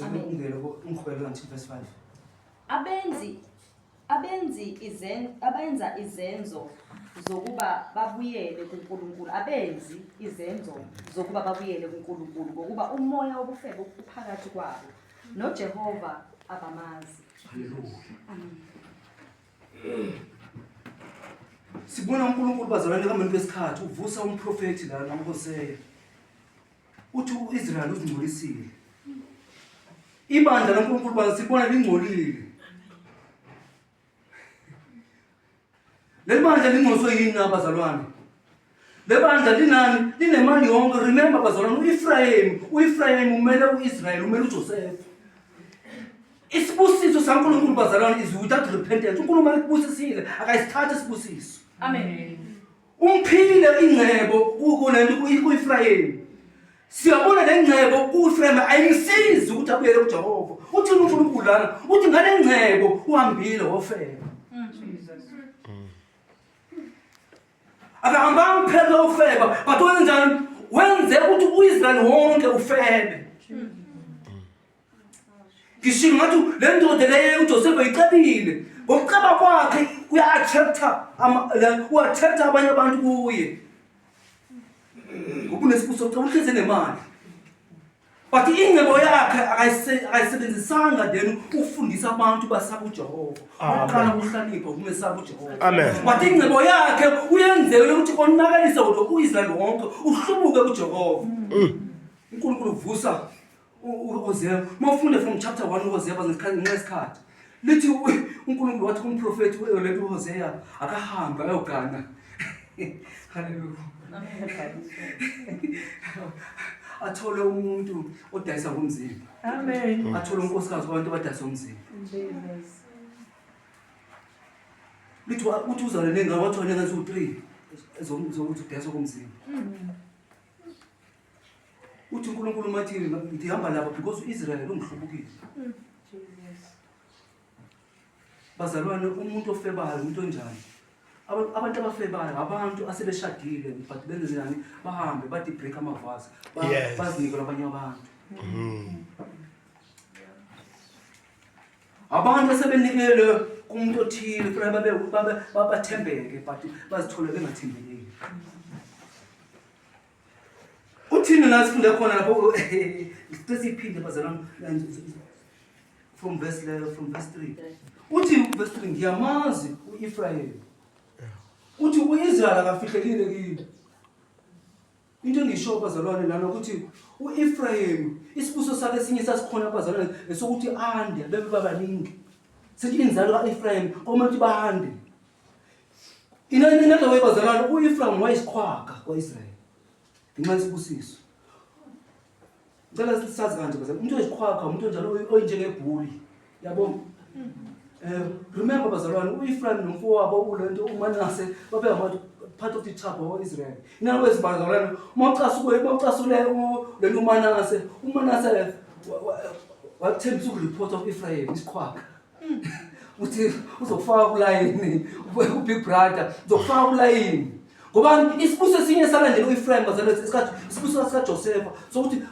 Amen. Ungele ungiqhubele until verse 5. abenza izenzo zokuba babuyele kuNkulunkulu ngokuba umoya wobufebe uphakathi kwabo noJehova abamazi. Hallelujah. Sibona uNkulunkulu bazalwane kamanje kwesikhathi uvusa umprofeti la naMhosea. Uthi uIsrael uzingcolisile. Ibandla laNkulunkulu bazibona lingcolile. Lebandla lingcoliswe yini abazalwane? Lebandla linani? Linemali yonke. Remember bazalwane uEphraim umele uIsrael umele uJoseph. Isibusiso saNkulunkulu bazalwane is without repentance. uNkulunkulu akubusisile akayisithatha isibusiso. Amen. Umphile ingcebo kulento kuEphraim. Siyabona le ngcebo kuEphraim ayimsizi ukuthi abuyele kuJehova. Uthi uNkulunkulu lana uthi ngale ngcebo uhambile wofela. Akahamba phela ufeba but wenzani wenze ukuthi uIsrael wonke ufebe. Ngisho ngathi le ndoda leyo uJoseph ayicebile ngokucaba kwakhe uya-attracta abanye abantu kuye. Ngokunesibuso uhleze nemali. But ingcebo yakhe akayisebenzisanga then ufundisa abantu basaba uJehova. Uqala ukuhlanipha umesaba uJehova. Amen. But ingcebo yakhe uyenzele ukuthi konakalise uIsrael wonke uhlubuke kuJehova. uNkulunkulu uvusa uHosea. Mawufunde from chapter 1 uHosea ngesikhathi. Lithi uNkulunkulu wathi kumprofeti ulethu uHosea akahamba ayogana. Hallelujah. Athole umuntu odayisa ngomzimba. Amen. Athole unkosikazi wabantu abadayisa ngomzimba. Lithi uthi uzale nenga wathi wena ngathi u3 zokuthi udayisa ngomzimba. Uthi uNkulunkulu mathi ngihamba lapha because uIsrael ungihlubukile. Bazalwane umuntu ofebayo umuntu onjani? Abantu abafebayo abantu asebeshadile but benzeni bahambe bathi break amavasi bazinike labanye abantu. Abantu asebenikele kumuntu othile kufanele bathembeke but bazithole bengathembekile. Uthini nasifunde khona lapho sesiphinde bazalwane from verse 3. Uthi verse 3 ngiyamazi uEphraim. Uthi uIsrael akafihlekile kimi. Into engisho bazalwane lana ukuthi uEphraim isibuso sakhe sinye sasikhona bazalwane esokuthi ande bebe babaningi. Sithi inzalo kaEphraim komathi bande. Inani way bazalwane uEphraim wayisikhwaka kwaIsrael. Ngenxa yesibusiso. Ngicela sisazi kanje bazalwane umuntu oyisikhwaka umuntu onjalo oyinjengebhuli. Yabo remember bazalwane uEphraim nomfowabo ulento uManase babe part of the tribe of Israel. Inani wesibazalwane mawucasule lento uManase wathembisa ukureport of Ephraim isikhwaka. Uthi uzofaka kulayini ubig brother uzofaka kulayini Ngoba isibuso esinye salandela uEfraim bazalwane isikhathi isibuso sikaJosefa sokuthi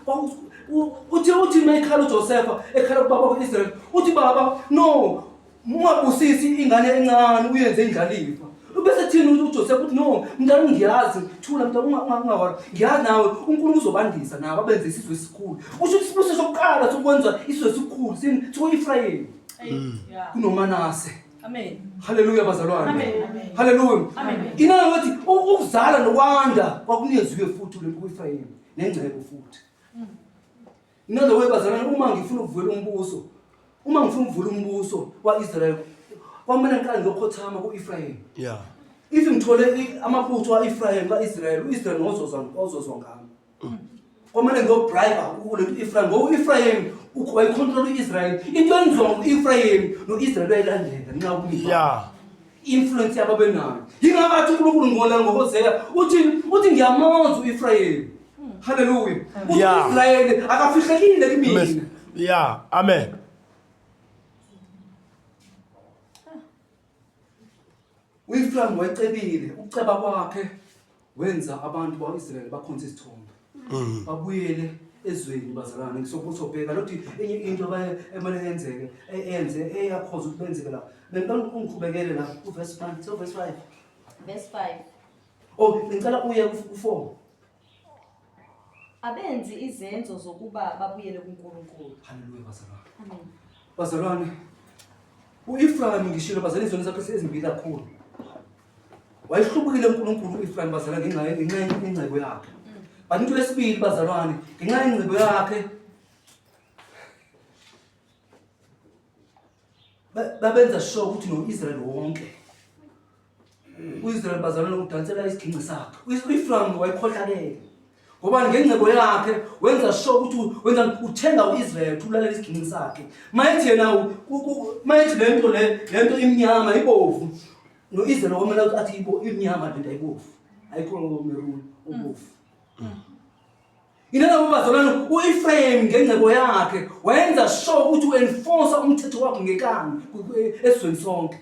uthi mayikhala uJosefa ekhala kubaba uIsrael uthi baba no ungabusisi ingane encane uyenze indlalifa bese thina uJosefa uthi no mntana ngiyazi thula mntana ungawari ngiyazi nawe uNkulunkulu uzobandisa nabo abenze isizwe esikhulu usho isibuso sokuqala sokwenza isizwe esikhulu sini uEfraim kunoManase. Amen. Hallelujah bazalwane. Amen. Hallelujah. Amen. Ina ukuthi ukuzala nokwanda kwakunezwe futhi lo kuEfraim nengcebo futhi. In other words bazalwane uma ngifuna ukuvula umbuso waIsrael kwamele ngikanje ngokhothama kuEfraim. Yeah. If ngithole amabutho waEfraim kaIsrael uIsrael ngozozwa ngami. Kwamele ngobribe kulento Ephraim ngoba uEfraim wayicontrol uIsrael into enziwa nguEfraim noIsrael bayilandela nxa kumbi Yeah. influence yababenayo yingakathi uNkulunkulu ngola ngoHosea uthi ngiyamazi uEfraim. Hallelujah. Yeah. uIsrael akafihlekile kimi. Yeah. Amen. uEfraim wayecebile uceba kwakhe wenza abantu baIsrael bakhonza isithombe. Babuyele ezweni bazalwane ngisobheka lokuthi enye into emele yenzeke eyakhoza ukuthi benzeke la bengicela ungiqhubekele la uverse 1 so verse 5 verse 5 oh ngicela uye ku4 abenzi izenzo zokuba babuyele kuNkulunkulu. haleluya bazalwane Amen. bazalwane uEfraim ngishilo bazalwane izona zakhe ezimbili kakhulu wayihlubukile uNkulunkulu uEfraim bazalwane ngenxa ingcebo yakhe. Bantu lesibili bazalwane ngenxa yengcebo yakhe babenza sure ukuthi noIsrael wonke uIsrael bazalwane udansela isigcinci sakhe uEfraim wayikhohlakele ngoba ngengcebo yakhe wenza sure ukuthi uthenga uIsrael thulalela isigcinci sakhe mayithi yena mayithi lento imnyama ibovu noIsrael kwamele athi imnyama lento ayibovu ayikho meruni obovu. Inana bazalwane uEfraim ngengcebo yakhe wayenza sure ukuthi uenforce umthetho wakhe ngekani esizweni sonke.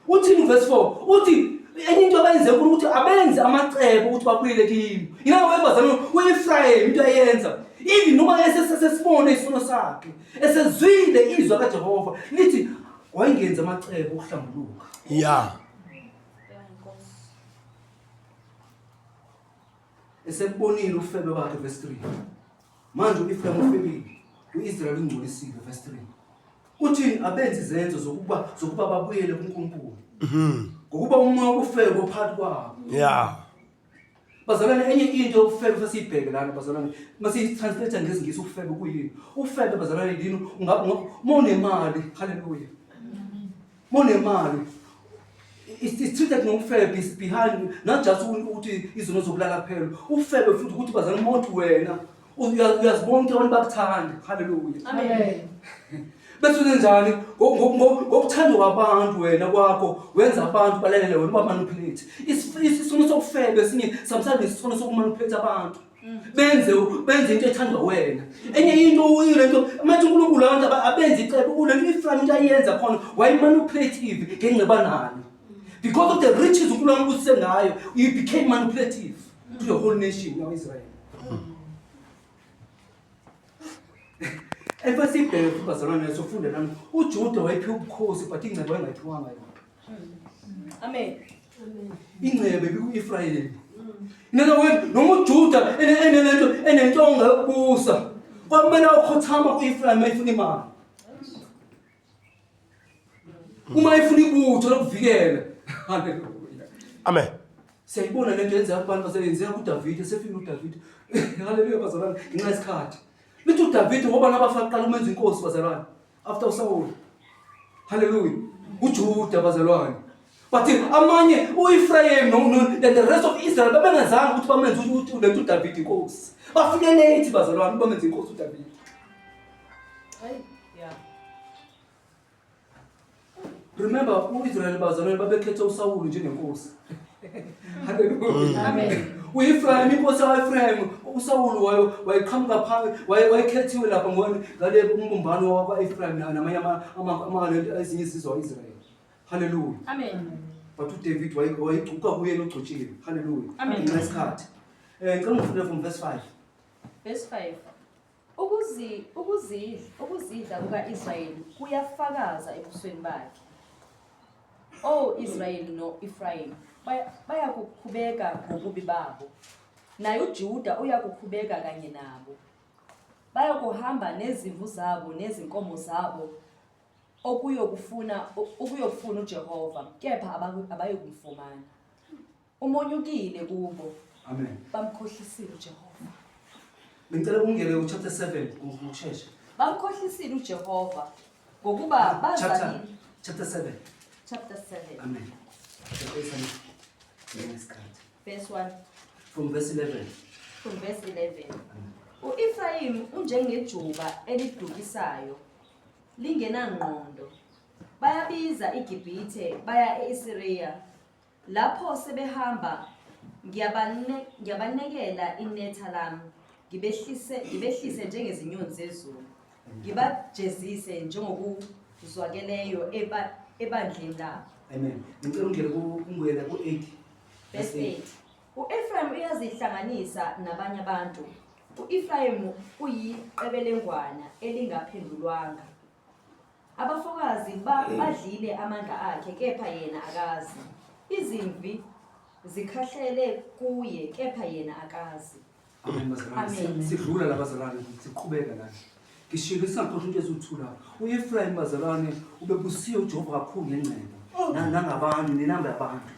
Uthi verse 4 uthi enye into abayenze ukuthi abenze amacebo ukuthi babuyele kimi. Inana bazalwane uEfraim into ayenza even noma esesibone isono sakhe esezwile izwi kaJehova lithi wayengenza amacebo okuhlambuluka. Yeah. Esebonile ufebe bakhe verse 3 manje uEfraim ufebile uIsrael ungcolisile verse 3 uthi abenze izenzo zokuba babuyele kuNkulunkulu ngokuba umoya wofebe ophakathi kwabo. Yeah. Bazalwane enye into yokufebe fasibheke lana bazalwane masitranslate ngezingisi ufebe kuyini ufebe bazalwane yini monemali. Hallelujah. Monemali it's treated ngokufebe behind not just ukuthi izono zokulala phela ufebe futhi ukuthi bazalwane umuntu wena uyazibona ukuthi abantu bakuthanda. Hallelujah. Amen. Bese njani ngokuthanda kwabantu wena kwakho wenza abantu balalele wena bamanipulate isisono sokufebe esinye sometimes isisono sokumanipulate abantu benze into ethandwa wena. Enye into uyilento manje uNkulunkulu abantu abenze icebo kulento Ephraim into ayenza khona wayimanipulative ngencebanani because of the riches uNkulunkulu usengayo you became manipulative to the whole nation of Israel. Efasibheke bazalwane sofunda nami uJuda wayephiwa ubukhosi but ingcebo engayiphiwanga yona. Amen. Ingcebo bekuEfraim. Noma noma uJuda enentonga yokubusa kwamele ukhothama kuEfraim ayifuna imali. Uma ifuna ibutho lokuvikela. Hallelujah. Amen. Siyayibona lento yenza abantu basebenzisa kuDavid esefika uDavid. Hallelujah bazalwane ngenxa yesikhathi. Lithi uDavid ngoba nabafaqala umenza inkosi bazalwane after uSaul. Hallelujah. uJuda bazalwane. But amanye uEfraim and the rest of Israel babengazange ukuthi bamenze ukuthi lento uDavid inkosi. Bafike late bazalwane bamenze inkosi uDavid. Yeah. Remember uIsrael bazalwane babekhetha uSaul njengenkosi. Hallelujah. Amen. uEfraim inkosi yaEfraim uSaul wayeqhamuka phansi wayekhethiwe lapha ngale umbumbano wakwaEfraim namanye ezinye izizwe zaIsrael. Hallelujah. Amen. but uDavid wayigcuka kuye nogcotshiwe. Hallelujah. Amen. Ngesikhathi. Ngicela ngifune from verse 5. Verse 5. Ukuzidla kuka-Israyeli kuyafakaza ebusweni bakhe. O Israyeli no Ephraim bayakukhubeka ngobubi babo. Naye uJuda uyakukhubeka kanye nabo. Bayakuhamba nezimvu zabo nezinkomo zabo okuyokufuna uJehova, kepha abayokumfumana. Umonyukile kubo. Amen. Bamkhohlisile uJehova. Ngicela ungene chapter 7 ngokusheshsha. Bamkhohlisile uJehova ngokuba bazalile. Chapter 7. Chapter 7. Amen. Ngesikhathi. Verse 1. From verse 11. From verse 11. U-Ephraim unjengejuba elidukisayo, lingenangqondo. Bayabiza iGibhithe baya e-Asiriya. Lapho sebehamba ngiyabanekela inetha lami, ngibehlise njengezinyoni zezulu. Ngibajezise njengokuzwakeleyo ebandleni labo. Amen. Ngicela ungene ku-8. Verse 8. U-Ephraim uyazihlanganisa nabanye abantu. U-Ephraim uyiqebelengwana elingaphendulwanga. Abafokazi badlile amandla akhe, kepha yena akazi. Izimvi zikhahlele kuye, kepha yena akazi. Amen bazalwane. Amen. Sidlula la bazalwane, siqhubeka la. Ngishilo singakhohlwa into ezothula. U-Ephraim bazalwane ubebusiwe uJehova kakhulu ngenqebo. Nangabantu nenamba yabantu.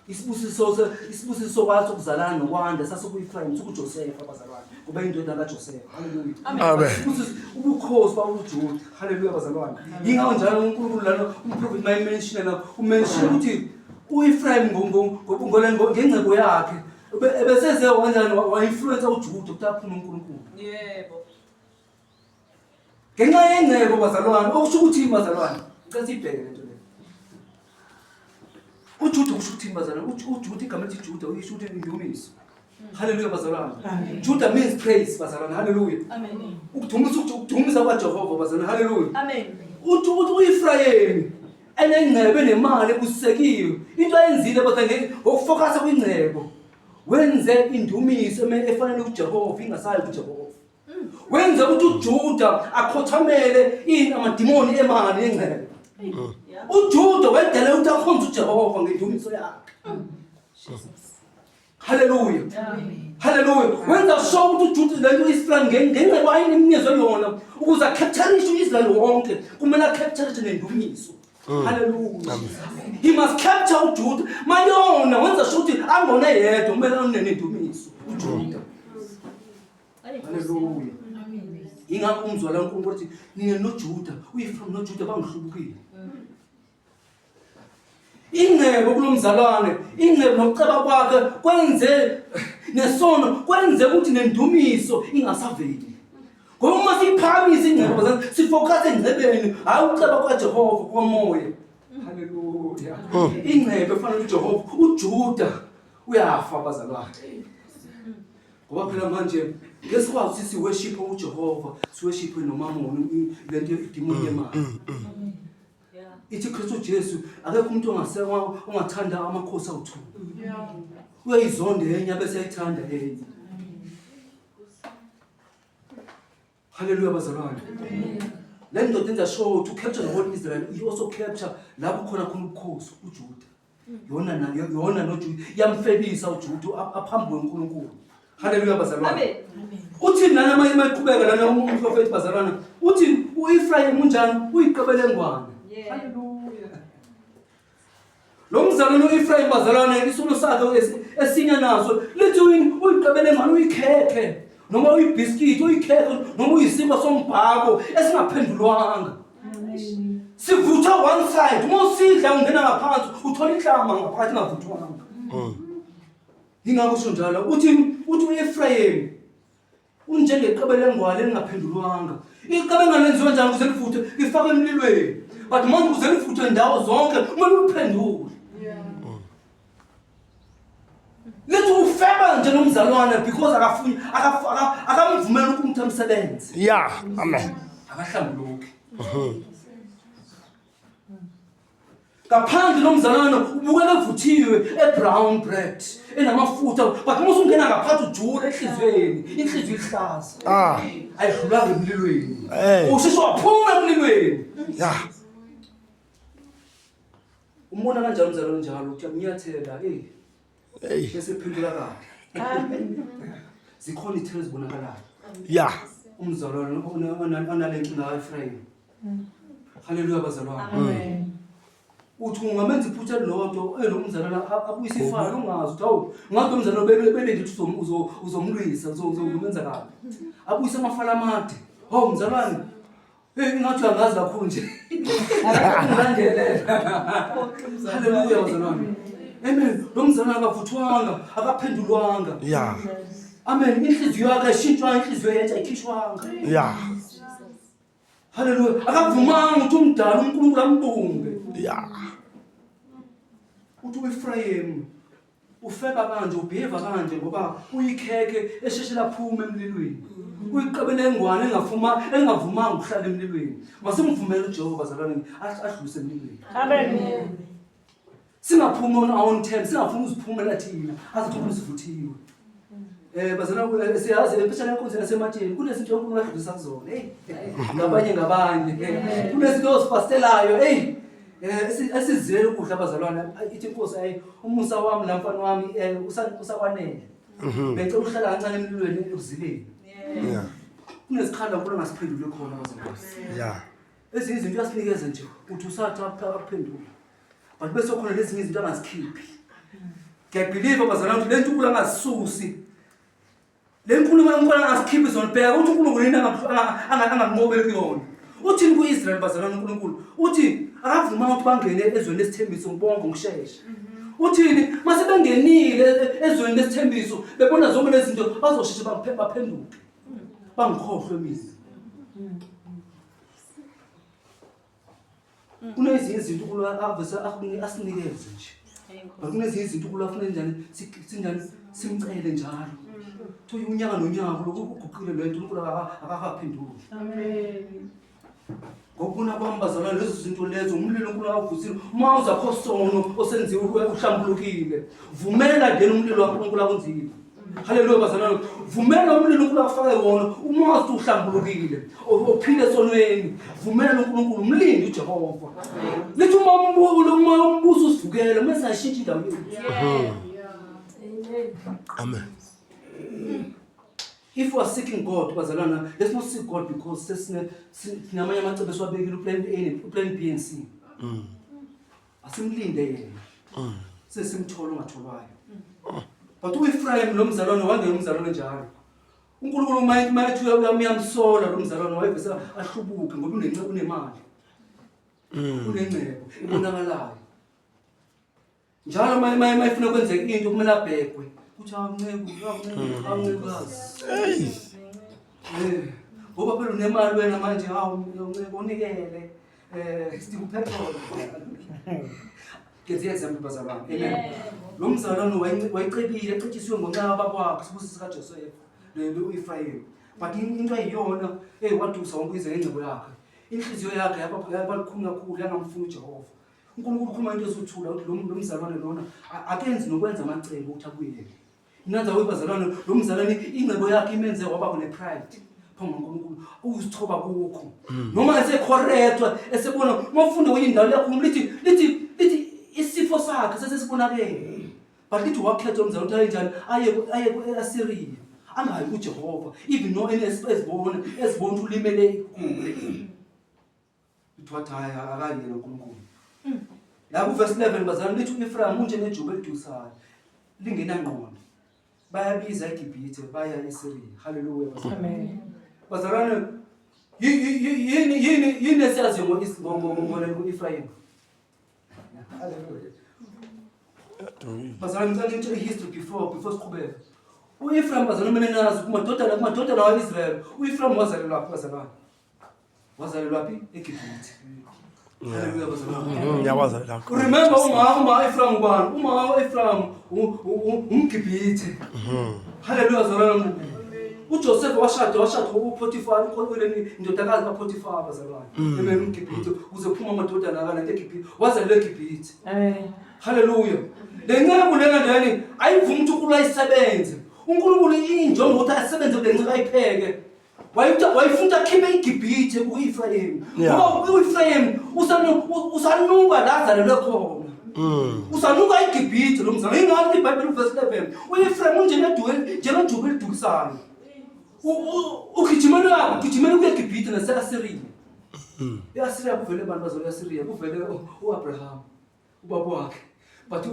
Isibusiso kwathi ukuzalana nokwanda sasekuEphraim sikuJoseph abazalwane. Kuba indoda kaJoseph. Hallelujah. Amen. Ubukhosi bakuJuda. Hallelujah bazalwane. Yingawo njalo uNkulunkulu lana umprofeti mayimention la umention ukuthi uEphraim ngengcebo yakhe ebeseze kanjani wa-influence uJuda ukuthi aphuma uNkulunkulu. Yebo. Ngenxa yengcebo bazalwane okusho ukuthi bazalwane ngicela sibheke lento le. uJuda kusho ukuthi bazalwane uJuda igama elithi Juda uyisho ukuthi indumiso. Hallelujah bazalwane. Juda means praise bazalwane. Hallelujah. Amen. Ukudumisa kwaJehova bazalwane. Hallelujah. Amen. Uthi uEphraim enengcebo nemali ebusisekiwe into ayenzile kodwa ngokufocus kwingcebo wenze indumiso efanele uJehova ingasayi kuJehova. Wenze ukuthi uJuda akhothamele amadimoni emali engcebo. uJuda wedele ukuthi akhonze uJehova ngendumiso yakhe. Hallelujah. Hallelujah. Wenza show ukuthi uJuda lento Israel ngengcebo ayinimnikezwe yona ukuze acaptureishe uIsrael wonke kumele acapture nendumiso. Hallelujah. He must capture uJuda. Mayona wenza show ukuthi angone yedwa kumele anendumiso uJuda. Hallelujah. Ingakho umzwala uNkulunkulu uthi nina noJuda uEphraim noJuda bangihlubukile. Ingcebo kulomzalwane, ingcebo nokuceba kwakhe kwenze nesono kwenze ukuthi nendumiso ingasaveli. Ngoba uma siphakamisa ingcebo zathi sifocus engcebeni hayi uceba kwaJehova komoya. Hallelujah. Ingcebo efanele uJehova uJuda uyafa bazalwane. Ngoba phela manje ngesikwazi ukuthi siworship uJehova, siworship noMamoni lento idimoni yemali. Ithi Kristu Jesu akekho umuntu ongathanda amakhosi awuthu. Uyayizonda enye bese ayithanda enye. Hallelujah bazalwane. Le ndoda enza show to capture the whole Israel, he also capture lapho khona ubukhosi uJuda. Yona noJuda yamfebisa uJuda aphambi kweNkulunkulu. Hallelujah bazalwane. Uthi nana mayiqhubeka lana umprofeti bazalwane. Uthi uEphraim unjani? Uyiqebelengwane. Hallelujah. Lo mzalwane uEphraim bazalwane isono sakhe esinya naso lithi uyiqebelengwane uyikhekhe noma uyibiscuit uyikhekhe noma uyisimba sombhako esingaphendulwanga. Sivutha one side, uma usidla ungena ngaphansi uthola inhlama ngaphakathi ngavuthwanga. Ingakho usho njalo uthi uEphraim unjengeqebelengwane elingaphendulwanga. Iqebelengwane lenziwa njani ukuze livuthe lifake emlilweni? But manje ukuze livuthe ndawo zonke kumele uphendule. Lethu ufeba nje nomzalwane because akamvumela ukuthi umsebenzi. Yeah. Amen. Akahlambuluki. Ngaphandle nomzalwane ubukeka evuthiwe e-brown bread enamafutha but uma usungena ngaphakathi ujule enhliziyweni inhliziyo ihlaza ayidlulanga emlilweni usheshe waphuma emlilweni umbona kanjalo umzalwane njalo uthi ngiyathela bese phendula kahle zikhona ithelo ezibonakalayo umzalwane onale nkinga ka-Ephraim haleluya bazalwane uthi ungamenza iphutha elilodwa lo mzalwane abuyise ifana ungazi ukuthi awu ngathi umzalwane belele ukuthi uzomlwisa uzomenza kabi abuyise amafala amade mzalwane ngathi uyangazi kakhulu nje ngilandelela haleluya bazalwane amen lo mzalwane akavuthwanga akaphendulwanga amen inhliziyo yakhe ayishintshwanga inhliziyo yentsha ayikhishwanga haleluya akavumanga ukuthi umdala uNkulunkulu ambumbe uthi uEfrayim ufeka kanje ubheva kanje ngoba uyikheke esheshela phuma emlilweni uyiqabele engwane engavumanga ukuhlala emlilweni masimvumele uJehova bazalwane adlulise emlilweni Amen. singaphuma on our own terms singafuna uziphumela thina azithi usivuthiwe bazalwane siyazi empeshana yenkonzo yasematsheni kunezinto uNkulunkulu adlulisa kuzona ngabanye kunezinto ozifastelayo esizele ukudla abazalwane ithi inkosi umusa wami la mfana wami usakwanele bengicela uhlala kancane emlilweni ekuzileni kunesikhala uNkulunkulu angasiphendule khona abazalwane ezinye izinto uyasinikeza nje uthi usathi akuphendula but bese khona lezi izinto angazikhiphi ngiyabelieve abazalwane ukuthi le nto uNkulunkulu angazisusi le nkulumo uNkulunkulu angasikhiphi zona bheka uthi uNkulunkulu yini anganqobeli kuyona uthini ku-Israyeli bazalwane uNkulunkulu uthi akavuma ukuthi bangene ezweni lesithembiso ngibonke ngokusheshsha uthini mase bengenile ezweni lesithembiso bebona zonke lezi zinto bazosheshe baphenduke bangikhohlwe mina kunezinye izinto uNkulunkulu asinikeze nje kunezinye izinto uNkulunkulu afuna njani simcele njalo Thuyi unyaka nonyaka lokhu kuguqile lento uNkulunkulu akakaphenduli Amen. ngokubona kwami bazalwane lezo zinto lezo umlilo uNkulunkulu awuvusile uma uzakho sono osenziwe uhlambulukile vumela then umlilo waNkulunkulu akunzile haleluya bazalwane vumela umlilo uNkulunkulu afake wona uma wathi uhlambulukile ophile sonweni vumela uNkulunkulu umlindi uJehova lithi uma umbuso usivukela mase ashintshe indawo yethu Amen. If we are seeking God, bazalwana, let's not seek God because sinamanye amacebo esiwabekile plan A plan B and C. Asimlinde yena. Sesimthola ongatholwayo. But uEfrayim lo mzalwane wangena umzalwane njalo. uNkulunkulu mayithi uyamsola lo mzalwane wayevese ahlubuke ngoba unencebo unemali. Unencebo ibonakalayo. Njalo mayifuna kwenzeka into kumele abhekwe. Uthi awuncekazi. Ngoba phela unemali wena manje unikele sidinga upetrol. Ngenze example bazalwane. Amen. Lo mzalwane wayicebile ecitshiswe ngonqaba bakwakhe sibusiso kaJoseph uEfrayim. But into ayiyona wadusa wonke ize ngengcebo yakhe. Inhliziyo yakhe yabalukhuni kakhulu yangamfuna uJehova. uNkulunkulu ukhuluma into esuthula ukuthi lo mzalwane lona akenzi nokwenza amacebo ukuthi akuyele. Inanza webazalwane lo mzalwane ingcebo yakhe imenze waba kunepride phambi kaNkulunkulu uzithoba kukho. Noma esecorrectwa esebona uma ufunda kwenye indawo yakho lithi isifo sakhe sesesibonakele. But lithi wakhetha umzalwane uthi kanjani aye eAsyria angayi kuJehova even no esibona ulimele kule. Uthatha akayena uNkulunkulu. La ku verse 11 bazalwane lithi uEfrayim unje nejuba elidusayo lingenangqondo. Bayabiza eGibhithe baya eSiriya. Hallelujah bazalwane. Amen. Bazalwane yini esiyaziyo ngoEfrayim. Hallelujah. Bazalwane ngicela ngitshele history before siqhubeka. uEfrayim bazalwane mina nazi kumadodana waIsrael. uEfrayim wazalelwa phi bazalwane? Wazalelwa phi? eGibhithe. Hallelujah bazalwane. Ngiyawazi lapho. Remember uma Ephraim ubani? Uma Ephraim umGibhithe. Hallelujah bazalwane. uJoseph washada uPotifar inkonweni indodakazi kaPotifar bazalwane eMgibhithe uze phuma amadodana akana eGibhithe wazalelwa eGibhithe. Hallelujah. Le nceku lena ndani ayivumi ukuthi uNkulunkulu ayisebenze. uNkulunkulu injongo ukuthi asebenze le nceku ayipheke. Wayifuna akhiphe iGibhithe kuEfrayim. Ngoba uEfrayim usanuka la azalelwe khona. Usanuka iGibhithe lo mzalwane. Ingakho iBhayibheli verse 11 uEfrayim njengejuba elidukisayo. Ugijimela kuya eGibhithe nase-Asiriya. E-Asiriya kuvele abantu bazalwa e-Asiriya kuvele uAbraham ubaba wakhe. But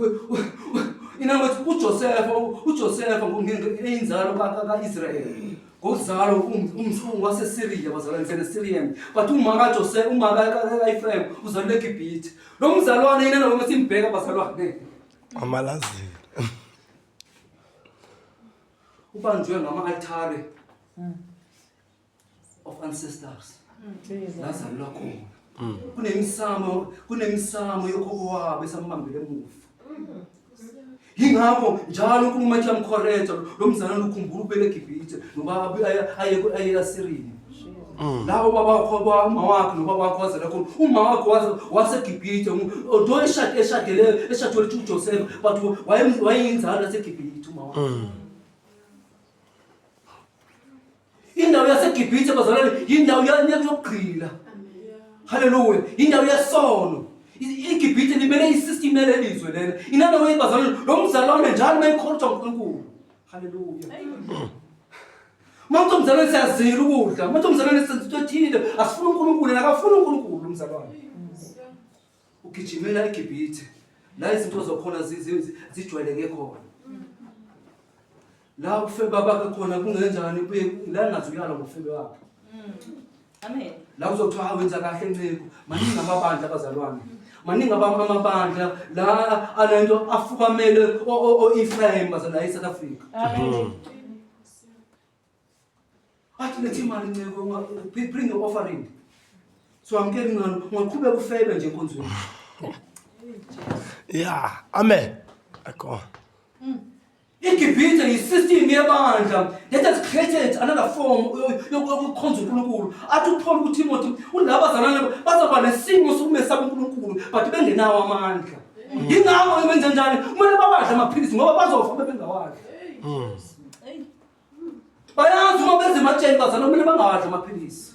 inathi uJoseph ngokuyinzalo kaIsrael. Ngozalo umthungu waseSiriya bazalwane seSyrian. But uma kaEfrayim uzalwe eGibhithe. Lo mzalwane yena lo masimbheka bazalwane. Amalazi. Ubanjwe ngama-altare of ancestors. Lazalwa khona. Kunemisamo yokhokho wabo esambambele emuva. Yingakho njalo uNkulunkulu athi amkhoretha lo mzalwane ukhumbula ubele eGibhithe noba aye eAsiriya. Labo baba wakhe nobaba wakhe wazela khona. Uma wakhe waseGibhithe although eshadele uJoseph but wayeyinzalo yaseGibhithe uma wakhe. Indawo yaseGibhithe bazalwane indawo yokugqila. Hallelujah. Indawo yesono. iGibhithe libele isystem elizwe lena. Inana wayibazalwane lo mzalwane njalo mayikhotha uNkulunkulu. Hallelujah. Manje umzalwane siyazila ukudla. Manje umzalwane senzithethile asifuna uNkulunkulu nakafuna uNkulunkulu lo mzalwane. Ugijimela eGibhithe. La izinto zokhona zijwayeleke khona. La ufebe bakhe khona kungenjani la ngazuyala ngofebe wakhe. Amen. La uzothiwa wenza kahle enceku. Maningi amabandla abazalwane. Maningi amabandla la anento afukamele oEfrayim bazalwane eSouth Africa. Amen. Athi lethi imali nceko bring your offering. So amkeli ngaqhubeka ufebe nje enkonzweni. Yeah. Amen. Akho. iGibhithe yisystem yebandla that has created another form yokukhonza uNkulunkulu. Athi uPaul kuTimothy ulaba bazalwane bazaba nesimo sokumesaba uNkulunkulu but bengenawo amandla. Yingakho benze njani kumele bawadle amaphilisi ngoba bazofa bengawadli. Bayazi uma benze ematsheni bazalwane kumele bangawadli amaphilisi.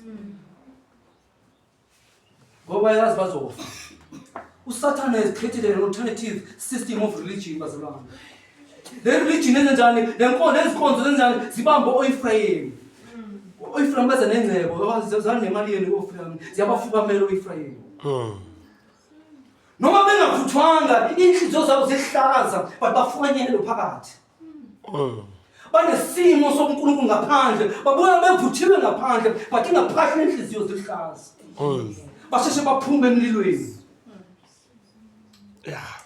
Ngoba yazi bazofa. uSatan has created an alternative system of religion bazalwane. Le religion enjani lezikonzo zenjani zibamba oEfrayim. oEfrayim baza nengcebo zazana nemali yeni oEfrayim ziyabafukamela oEfrayim. Noma bengavuthwanga inhliziyo zabo zehlaza but bafukanyele phakathi. Banesimo sokuNkulunkulu ngaphandle babuya bevuthiwe ngaphandle but ingaphakathi inhliziyo zehlaza. Basheshe baphume emlilweni. Yeah.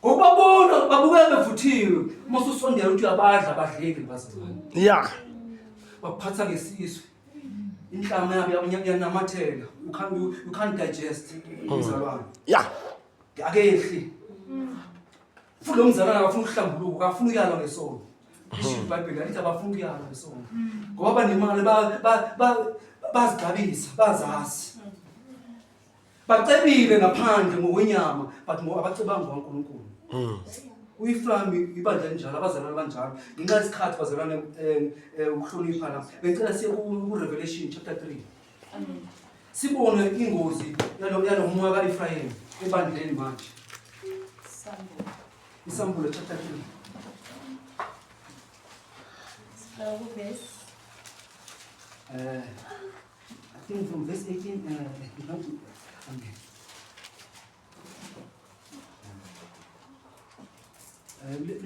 Ngokubabona babukela bevuthiwe mase usondela ukuthi uyabadla abadleki bazalwane. Yeah. Baphatha ngesizwe. Inhlama yabo yanamathela. You can't digest bazalwane. Yeah. Akehli. Futhi lo mzalwane akafuna ukuhlambuluka, akafuna uyala ngesono. Isho iBhayibheli lithi abafuna uyala ngesono. Ngoba banemali bazigabisa, bazazi. Bacebile ngaphandle ngokwenyama but abacebanga ngoNkulunkulu. uEfrayim ibandla njalo abazalwane banjalo. Ngenxa yesikhathi bazalwane ukuhlonipha la. Bengicela siye kuRevelation chapter 3. Amen. Sibone ingozi yalo moya kaEfrayim ebandleni manje. Isambulo chapter 3. Verse. I think from verse 18 okay.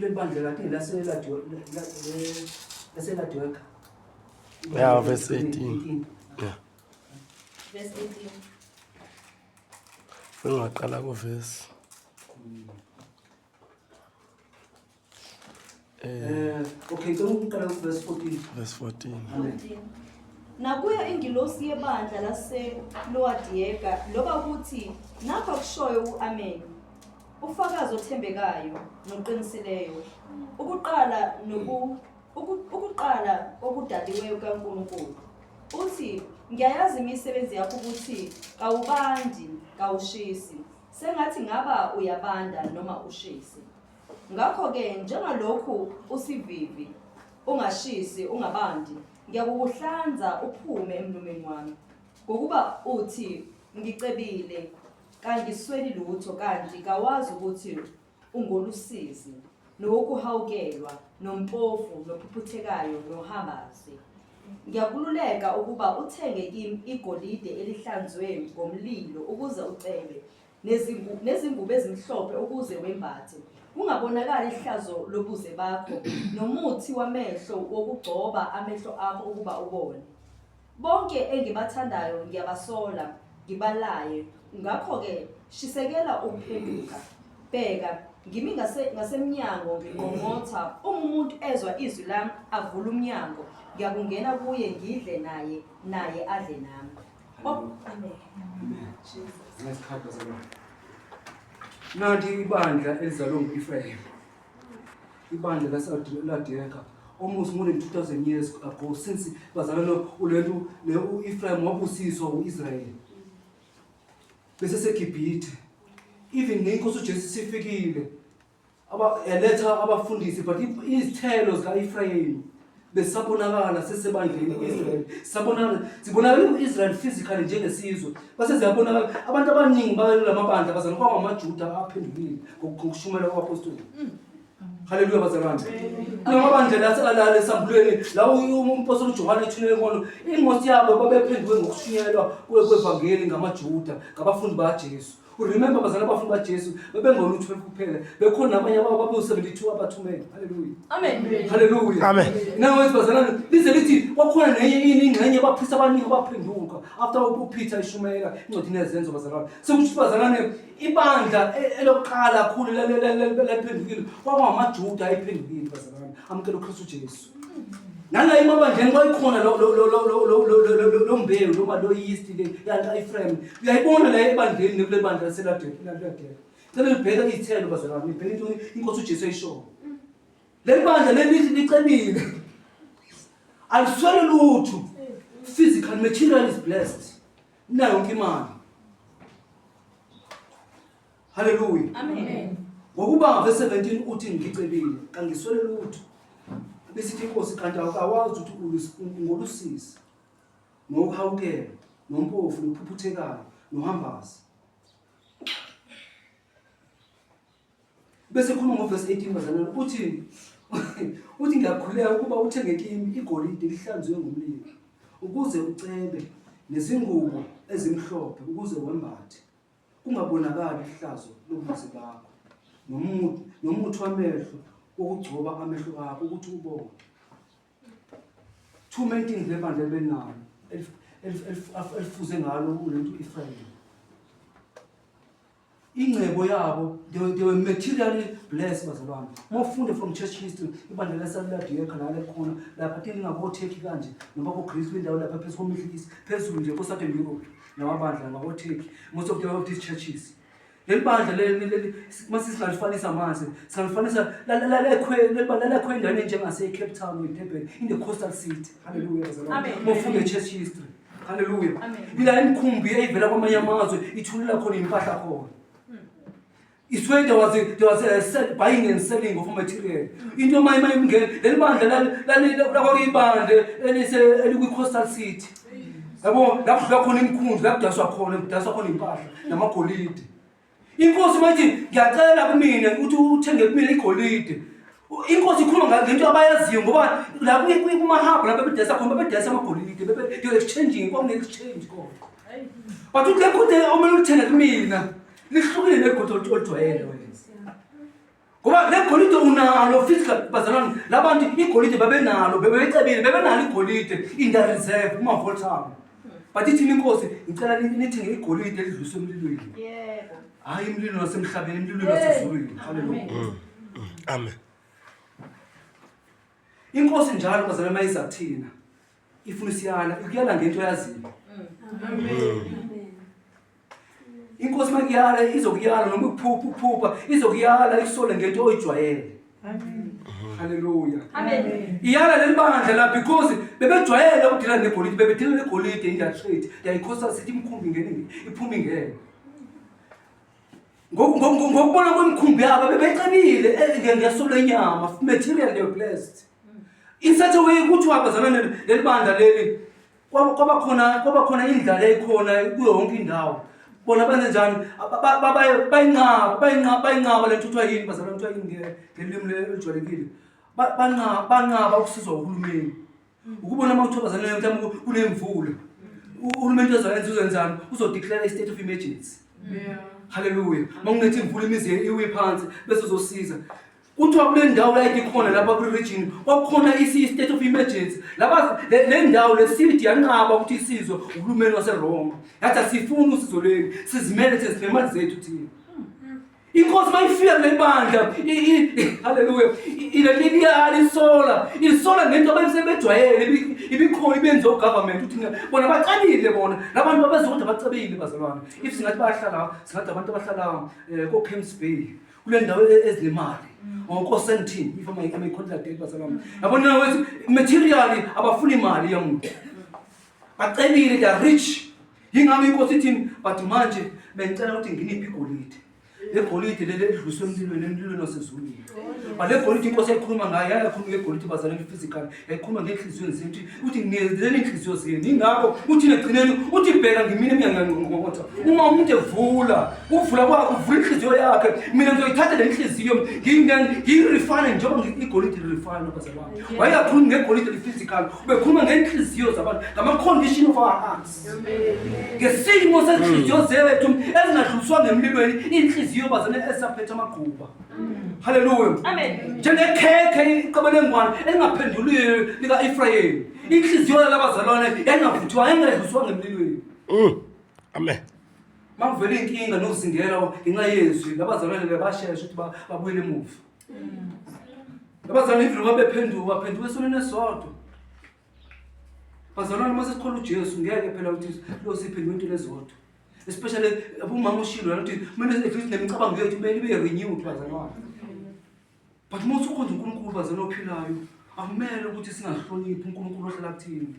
Le bandla lathi laseLadoika. Yeah, verse 18. Yeah. Verse 18. Ngaqala ku verse. Okay, ngicela verse 14. Verse 14. Nakuya ingilosi yebandla laseLaodiyeka loba ukuthi napha kushoyo uAmen. Ufakazi othembekayo noqinisileyo. Ukuqala ukuqala okudaliweyo kaNkulunkulu uthi ngiyayazi imisebenzi yakho ukuthi kawubandi kawushisi sengathi ngaba uyabanda noma ushisi ngakho ke njengalokhu usivivi ungashisi ungabandi ngiyakuhlanza uphume emlumeni wami ngokuba uthi ngicebile kangisweli lutho kanti kawazi ukuthi ungolusizi nokuhawukelwa nompofu nophuphuthekayo nohambazi ngiyakululeka ukuba uthenge kimi igolide elihlanzwe ngomlilo ukuze ucebe nezingubo ezimhlophe ukuze wembathe ungabonakala ihlazo lobuze bakho nomuthi wamehlo wokugcoba amehlo akho ukuba ubone bonke engibathandayo ngiyabasola ngibalaye ngakho ke shisekela ukuphenduka bheka ngimi ngasemnyango nginqongqotha umuntu ezwa izwi lami avula umnyango ngiyakungena kuye ngidle naye adle nami amen ngesikhathi bazalwane nanti ibandla elizalwe ngu-Ephraim ibandla lasadiyeka almost more than 2000 years ago since bazalwane u-Ephraim wabusiswa u-Israyeli bese seGibhithe even nenkosi uJesu sifikile eletha abafundisi but izithelo zika-Ephraim besabonakala sesebandleni u-Israyeli sibonakala u-Israyeli physically njengesizwe base ziyabonakala abantu abaningi balamabandla bazalwane kwangamaJuda aphendukile ngokushumela kwabapostoli haleluya bazalwane kunamabandla la esambulweni la umpostoli uJohane ethunele ngono ingosi yabo babephenduke ngokushunyelwa kwevangeli ngamaJuda ngabafundi baJesu remember bazalwane abafundi baJesu bebengona u12 kuphela bekhona abanye ababe72 abathumele haleluya amen haleluya Amen. nawe bazalwane lize lithi kwakhona nenye ingxenye abaphristi abaningi abaphenduka after uPeter ishumela incwadi nezenzo bazalwane sekuthi bazalwane ibandla elokuqala kakhulu lephendukile kwangamaJuda ayiphendukile bazalwane amkela uKristu Jesu nala emabandleni kwayikhona lo mbewu noma lo yeast le yaNka-Ephraim uyayibona la ebandleni nekule bandla laseLaodicea cela libheka izithelo bazalwane libheka inkosi uJesu ayishoyo leli bandla leli licebile aliswele lutho physical material is blessed nayo yonke imali haleluya amen ngokuba verse 17 uthi ngicebile kangiswele lutho besithi inkosi kanti akawazi ukuthi ungolusizi nokuhawukela nompofu nophuphuthekayo nohambazi bese khuluma ngoverse 18 bazalwane uthi ngiyakhuleka ukuba uthenge kimi igolide lihlanzwe ngomlilo ukuze ucebe nezingubo ezimhlophe ukuze wembathe kungabonakali ihlazo lobuze bakho nomuthi wamehlo ukugcoba amehlo akho ukuthi ubone two main things lebandla benalo elifuze ngalo umuntu uEphraim ingcebo yabo they were materially blessed bazalwane mofunde from church history ibandla laseLaodicea nale khona lapha thina ngabo Turkey kanje noma ko Greece indawo lapha phezulu koMiddle East phezulu nje ko Southern Europe namabandla ngabo Turkey most of these churches lebandla leli masisingalifanisa manje singalifanisa la endaweni njengase Cape Town eDurban in the coastal city hallelujah bazalwane mofunde church history hallelujah ila imkhumbi eyivela kwamanye amazwe ithulela khona impahla khona it's where there was a buying and selling of material into mayima imngene leli bandla la ibandla elikwi coastal city yabo lapho khona imkhumbi lapho kudaswa khona impahla namagolide inkosi mayithi ngiyacela kumina ukuthi uthenge kumina igolide inkosi ikhuluma ngento abayaziyo ngoba lapho kumahamba lapho bedesa khona bedesa amagolide they exchanging kwamne exchange khona but ukhekuthe omele uthenge kumina lihlukile negodo olujwayele wena ngoba legolide unalo physical bazalwane labantu igolide babenalo bebecebile bebenalo igolide in the reserve uma-voltable but ithini inkosi ngicela nithenge igolide elidluliswe emlilweni yebo hayi imlilo wasemhlabeni imlilo wasezulwini haleluya Amen. inkosi njalo bazalwane mayiza kuthina ifuna siyala ukuyala ngento yaziyo inkosi makuyala izokuyala noma ukuphupha izokuyala isole ngento oyijwayele Hallelujah. Amen. Iyala leli bandla la because bebejwayele ukudila negolide, bebedila negolide in their trade. Yayikhosa sithi imkhumbi ingene iphuma ingene. Ngokubona kwemkhumbi yabo bebecebile ngeso lenyama, material they were blessed. In such a way ukuthi wabazana leli bandla leli kwaba khona indlela ekhona kuyo yonke indawo. Bona benze njani bayinqaba lento kuthiwa yini bazalwane kuthiwa yini ngelimi elijwayelekile. Banqaba ukusizwa uhulumeni. Ukubona uma kuthiwa bazalwane mhlawumbe kunemvula. Uhulumeni uzenzani uzodeclare i-state of emergency. Hallelujah. Manginethi imvula imizi iwe phansi bese uzosiza. Kuthiwa kule ndawo la ikhona lapha ku-region kwakukhona i-state of emergency. Lapha le ndawo lesidi yanqaba ukuthi isizwe uhulumeni waseRoma. Yathi asifuni usizo leli, sizimele sinemali zethu thina. Inkosi mayifika kule bandla, hallelujah, isola ngento abasebejwayele ibikhona ibenze government uthi bona baqalile bona labantu babezokuthi bacebile bazalwane. If singathi bahlala singathi abantu abahlala ko Camps Bay kule ndawo ezinemali ngoConstantine if am contact bazalwane. Yabona ukuthi materially abafuni imali yamuntu. Bacebile they are rich. Yingabe inkosi ithi but manje bengicela ukuthi nginiphi igolide. Le golide leli edluswe emlilweni wasezulwini. But le golide inkosi ekhuluma ngayo yakhuluma ngegolide bazalwane physical. Yakhuluma ngenhliziyo zethu uthi nginezeleni inhliziyo zenu. Ingakho uthi negcineni uthi bheka ngimini emiyangangqongqotha. Uma umuntu evula, uvula kwakhe uvula inhliziyo yakhe. Mina ngizoyithatha le inhliziyo ngirefine njengoba igolide refine bazalwane. Wayakhuluma ngegolide physical. Ubekhuluma ngenhliziyo zabantu, ngama condition of our hearts. Ngesimo senhliziyo zethu ezingadluliswa ngemlilweni inhliziyo bazalwane esaphethe amagquba. Hallelujah. Amen. Njengekhekhe iqabalengwane elingaphenduliyo lika Ephraim. Inhliziyo yalabazalwane yayingavuthiwa engadluswa ngemlilweni. Amen. Mangivele inkinga nokuzingela ngenxa yezwi labazalwane bebashesha ukuthi babuyele emuva. Labazalwane ivilo babephenduka esonweni esodwa. Bazalwane mase sikhona uJesu ngeke phela ukuthi lo siphenduke into lezodwa. Especially abumama ushilo ukuthi kumele efithi nemicabango yethu kumele ibe renewed bazalwane. But uma usukhonza uNkulunkulu bazalwane ophilayo akumele ukuthi singahloniphi uNkulunkulu ohlala kuthini.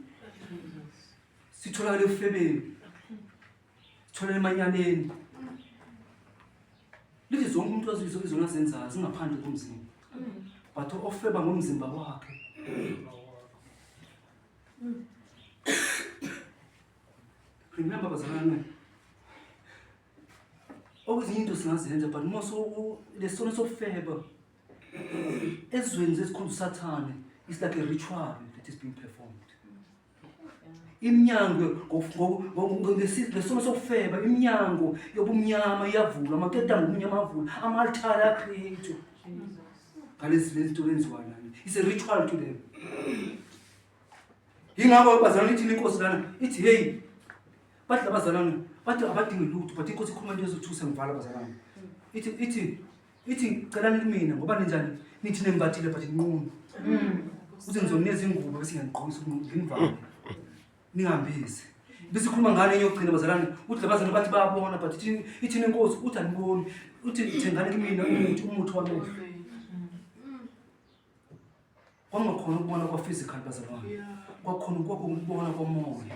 Sitholakala efebeni. Sitholakala emanyaneni. Lithi zonke umuntu izona zenzayo zingaphandle komzimba. But ofeba ngomzimba wakhe. Remember bazalwane. Okuzinto singazenza but uma lesona sofeba ezweni zesikhulu sathane is like a ritual that is being performed. Iminyango ngesona sofeba iminyango yobumnyama iyavula amaketanga omnyama avula ama-altare acreate. Ngalezi lento lenziwayo nani. It's a ritual to them. Yingakho bazalwane ithi inkosi lana ithi hey bathi labazalwane bathi abadingi lutho but inkosi ikhuluma into ezothusa ngivala bazalwane. Ithi celani kumina ngoba ninjani nithi nembathile but inqunu. Uthi ngizonikeza ingubo bese ngiyaqhubisa ngimvale. Ningambisi. Bese ikhuluma ngane eyogcina bazalwane uthi labazalwane bathi bayabona but ithi inkosi uthi aniboni. Uthi thengani kumina umuthi wamehlo. Kwangakhona ukubona kwa physical bazalwane. Kwakhona ukubona komoya.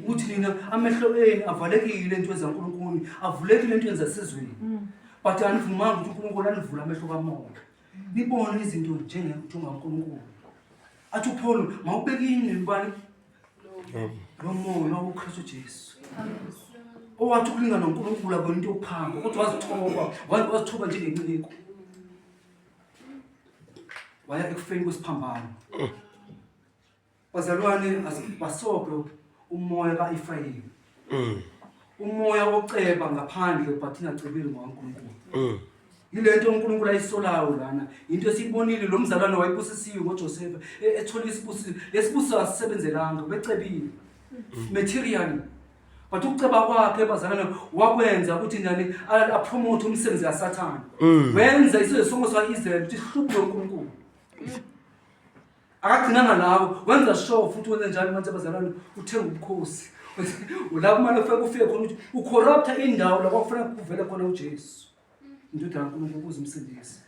Uthi nina amehlo eni avalekile into ezaNkulunkulu, avulekile into ezasezweni. But anivumanga ukuthi uNkulunkulu anivula amehlo kamoya. Nibone izinto njengokujonga uNkulunkulu. Athi uPaul mawubekini nibani lo moya woKristu Jesu. Owathi ukulingana noNkulunkulu akho into yokuphamba kodwa wazithoba njengenciko. Waya ekufeni kwesiphambano. Bazalwane basobho umoya kaEfrayim. Umoya woceba ngaphandle but ingacebile ngoNkulunkulu. Yilento uNkulunkulu ayisolayo lana. Into esibonile lo mzalwane wayibusisiwe ngoJoseph ethola isibusiso. Lesibusiso asisebenzelanga becebile. Materially. But ukuceba kwakhe bazalwane wakwenza ukuthi njani apromote umsebenzi kaSathane. Wenza isizwe sonke saIsrael ukuthi sihluphe uNkulunkulu. Akagcinanga lawo wenza sure futhi wenza njalo manje bazalwane uthenga ubukhosi. Ulapho manje ufike khona ukuthi ucorrupta indawo la kwakufanele kuvele khona uJesu. Indodana kaNkulunkulu ukuzimsindisa.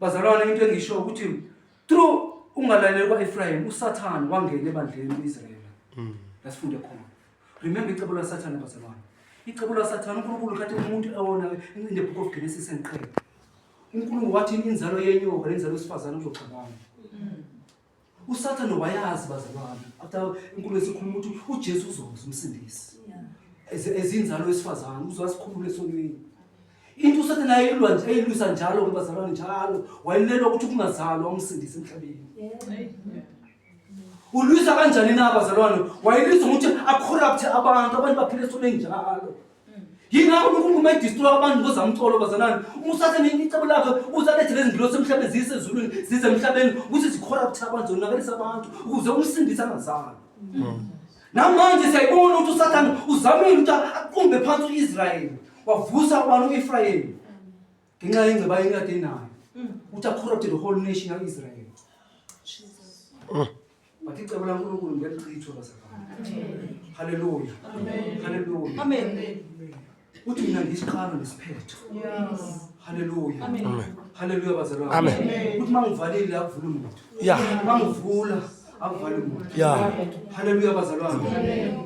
Bazalwane into engisho ukuthi through ungalaleli kwa-Ephraim uSathane wangena ebandleni u-Israyeli. Lasifunde khona. Remember icebo laSathane bazalwane. Icebo laSathane uNkulunkulu kade umuntu ewona in the book of Genesis and Creed. uNkulunkulu wathi inzalo yenyoka lenzalo yesifazane uzoxabana. uSathane wayazi bazalwane. After uNkulunkulu esikhuluma ukuthi uJesu uzoza umsindisi. Ezinzalo yesifazane uzasikhulula esonweni. Into uSathane ayilwisa njalo kubazalwane njalo wayilelwa ukuthi kungazalwa umsindisi emhlabeni. Ulwisa kanjani na bazalwane? Wayilwisa ukuthi acorrupt abantu baphile esonweni njalo. Yingakho uNkulunkulu mayidestroy abantu ngozamcolo bazalwane. uSathane icebo lakhe uzalethe lezi ndilo semhlabeni zisezulwini zize emhlabeni ukuthi zicorrupt abantu zonakalisa abantu ukuze umsindisi angazalwa. Namanje siyayibona ukuthi uSathane uzamile ukuthi aqumbe phansi uIsrael. Wavusa abantu uEphraim ngenxa yengceba engade nayo ukuthi corrupted the whole nation of Israel. But icebo laNkulunkulu ngelichithwa bazalwane. Hallelujah. Hallelujah. Amen. Uthi mina ngisiqalo nesiphetho. Hallelujah. Hallelujah bazalwane. Amen. Uthi mangivalile akuvula umuntu. Yeah. Mangivula akuvali umuntu. Yeah. Hallelujah bazalwane.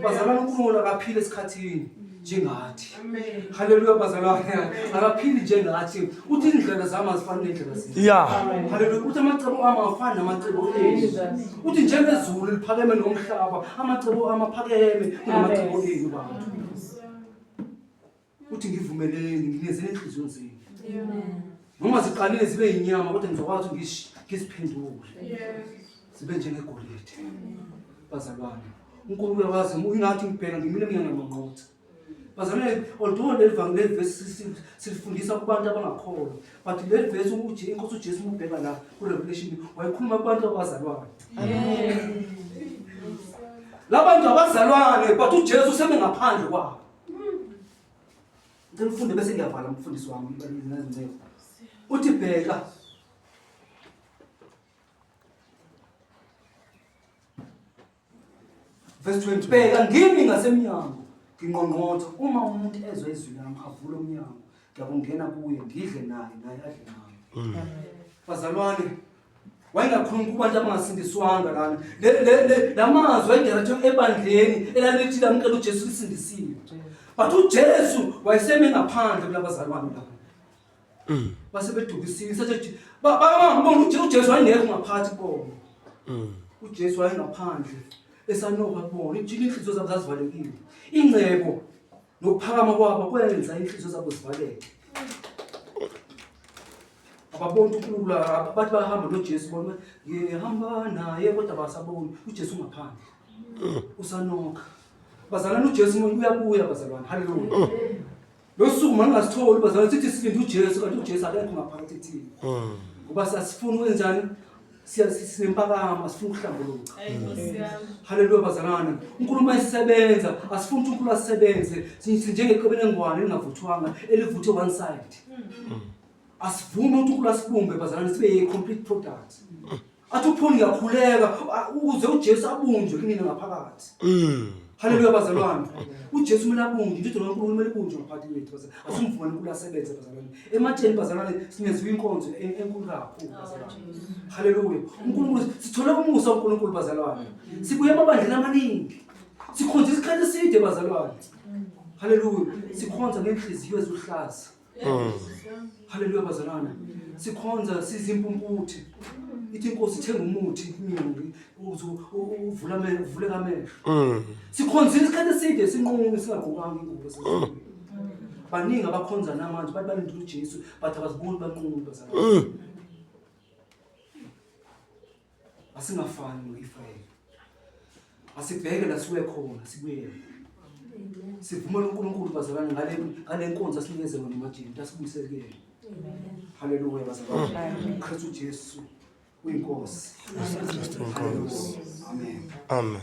Bazalwane uNkulunkulu akaphile esikhathini njengathi. Hallelujah bazalwane. Akaphili njengathi. Uthi indlela zami azifani nendlela zethu. Yeah. Hallelujah. Uthi amacebo ami afani namacebo enu. Uthi njengezulu liphakeme nomhlaba, amacebo ami aphakeme kunamacebo enu bantu. Uthi ngivumeleni nginezele inhliziyo zenu. Noma ziqalile zibe inyama kodwa ngizokwazi ngisiphendule. Sibe njengegolide. Bazalwane. uNkulunkulu uyawazi unathi ngibheka ngimile ngiyanqonqotha. Bazalwane, although le verse sifundisa kubantu abangakholwa, but le verse ukuthi inkosi uJesu ubheka la kuRevelation wayikhuluma kubantu abazalwane. Amen. Labantu abazalwane but uJesu semengaphandle kwabo. Ngicela ufunde bese ngiyavala umfundisi wami izinto. Uthi bheka verse 20 bheka ngimi ngasemnyango nginqonqotha uma umuntu ezwe izwi lami avule umnyango ngiyakungena kuye ngidle naye adle nami. Bazalwane wayengakhulumi kubantu abangasindiswanga lana lamazwi ayedirectwe ebandleni elalithi lamkela uJesu lisindisiwe. But uJesu wayeseme ngaphandle kulabazalwane laba. Basebedukisile sathi babambona uJesu wayengekho ngaphakathi kwabo. uJesu wayengaphandle esanoka kubona ijini inhliziyo zabo zazivalekile. Ingcebo nokuphakama kwabo kwenza inhliziyo zabo zivaleke. Ababona uNkulunkulu bathi bahamba noJesu bona ngihamba naye kodwa basabona uJesu ngaphandle. Usanoka. Bazalwane uJesu uyabuya bazalwane. Hallelujah. Lo suku mangasitholi bazalwane sithi silinde uJesu kanti uJesu akekho ngaphakathi ethini. Ngoba sasifuna ukwenzani? Siyasimpakama sifuna ukuhlambuluka. Hallelujah bazalwane. uNkulunkulu mayisebenza asifuni ukuthi uNkulunkulu asebenze sinjengeqebele ngwane lingavuthwanga elivuthe one side. Asivume ukuthi uNkulunkulu asibumbe bazalwane sibe yi complete product. Athi upholi ngakhuleka ukuze uJesu abunjwe kinina ngaphakathi. Hallelujah bazalwane. uJesu kumele abunjwe into noNkulunkulu kumele ibunjwe ngaphakathi kwethu bazalwane. Asimvumeni uNkulunkulu asebenze bazalwane. Ematheni bazalwane sinezwe inkonzo enkulu kakhulu bazalwane. Hallelujah. uNkulunkulu sithola umusa uNkulunkulu bazalwane. Sibuye emabandleni amaningi. Sikhonza isikhathi eside bazalwane. Hallelujah. Sikhonza ngenhliziyo eziluhlaza. Hallelujah bazalwane. Sikhonza sizimpumputhe. Ithi inkosi ithenga umuthi kumini uvula amehlo. Sikhonza isikhathi eside sinqunu singaqokanga ingubo sesizwe. Baningi abakhonza namanje bathi balindele uJesu but abaziboni banqunu bazalwane. Asingafani noEfrayim. Asibheke la siwe khona sibuye. Sivumela uNkulunkulu bazalwane ngale nkonzo asinikeze yona emajini asibuyisele. Hallelujah bazalwane. Kristu Jesu uyinkosi. Amen. Amen.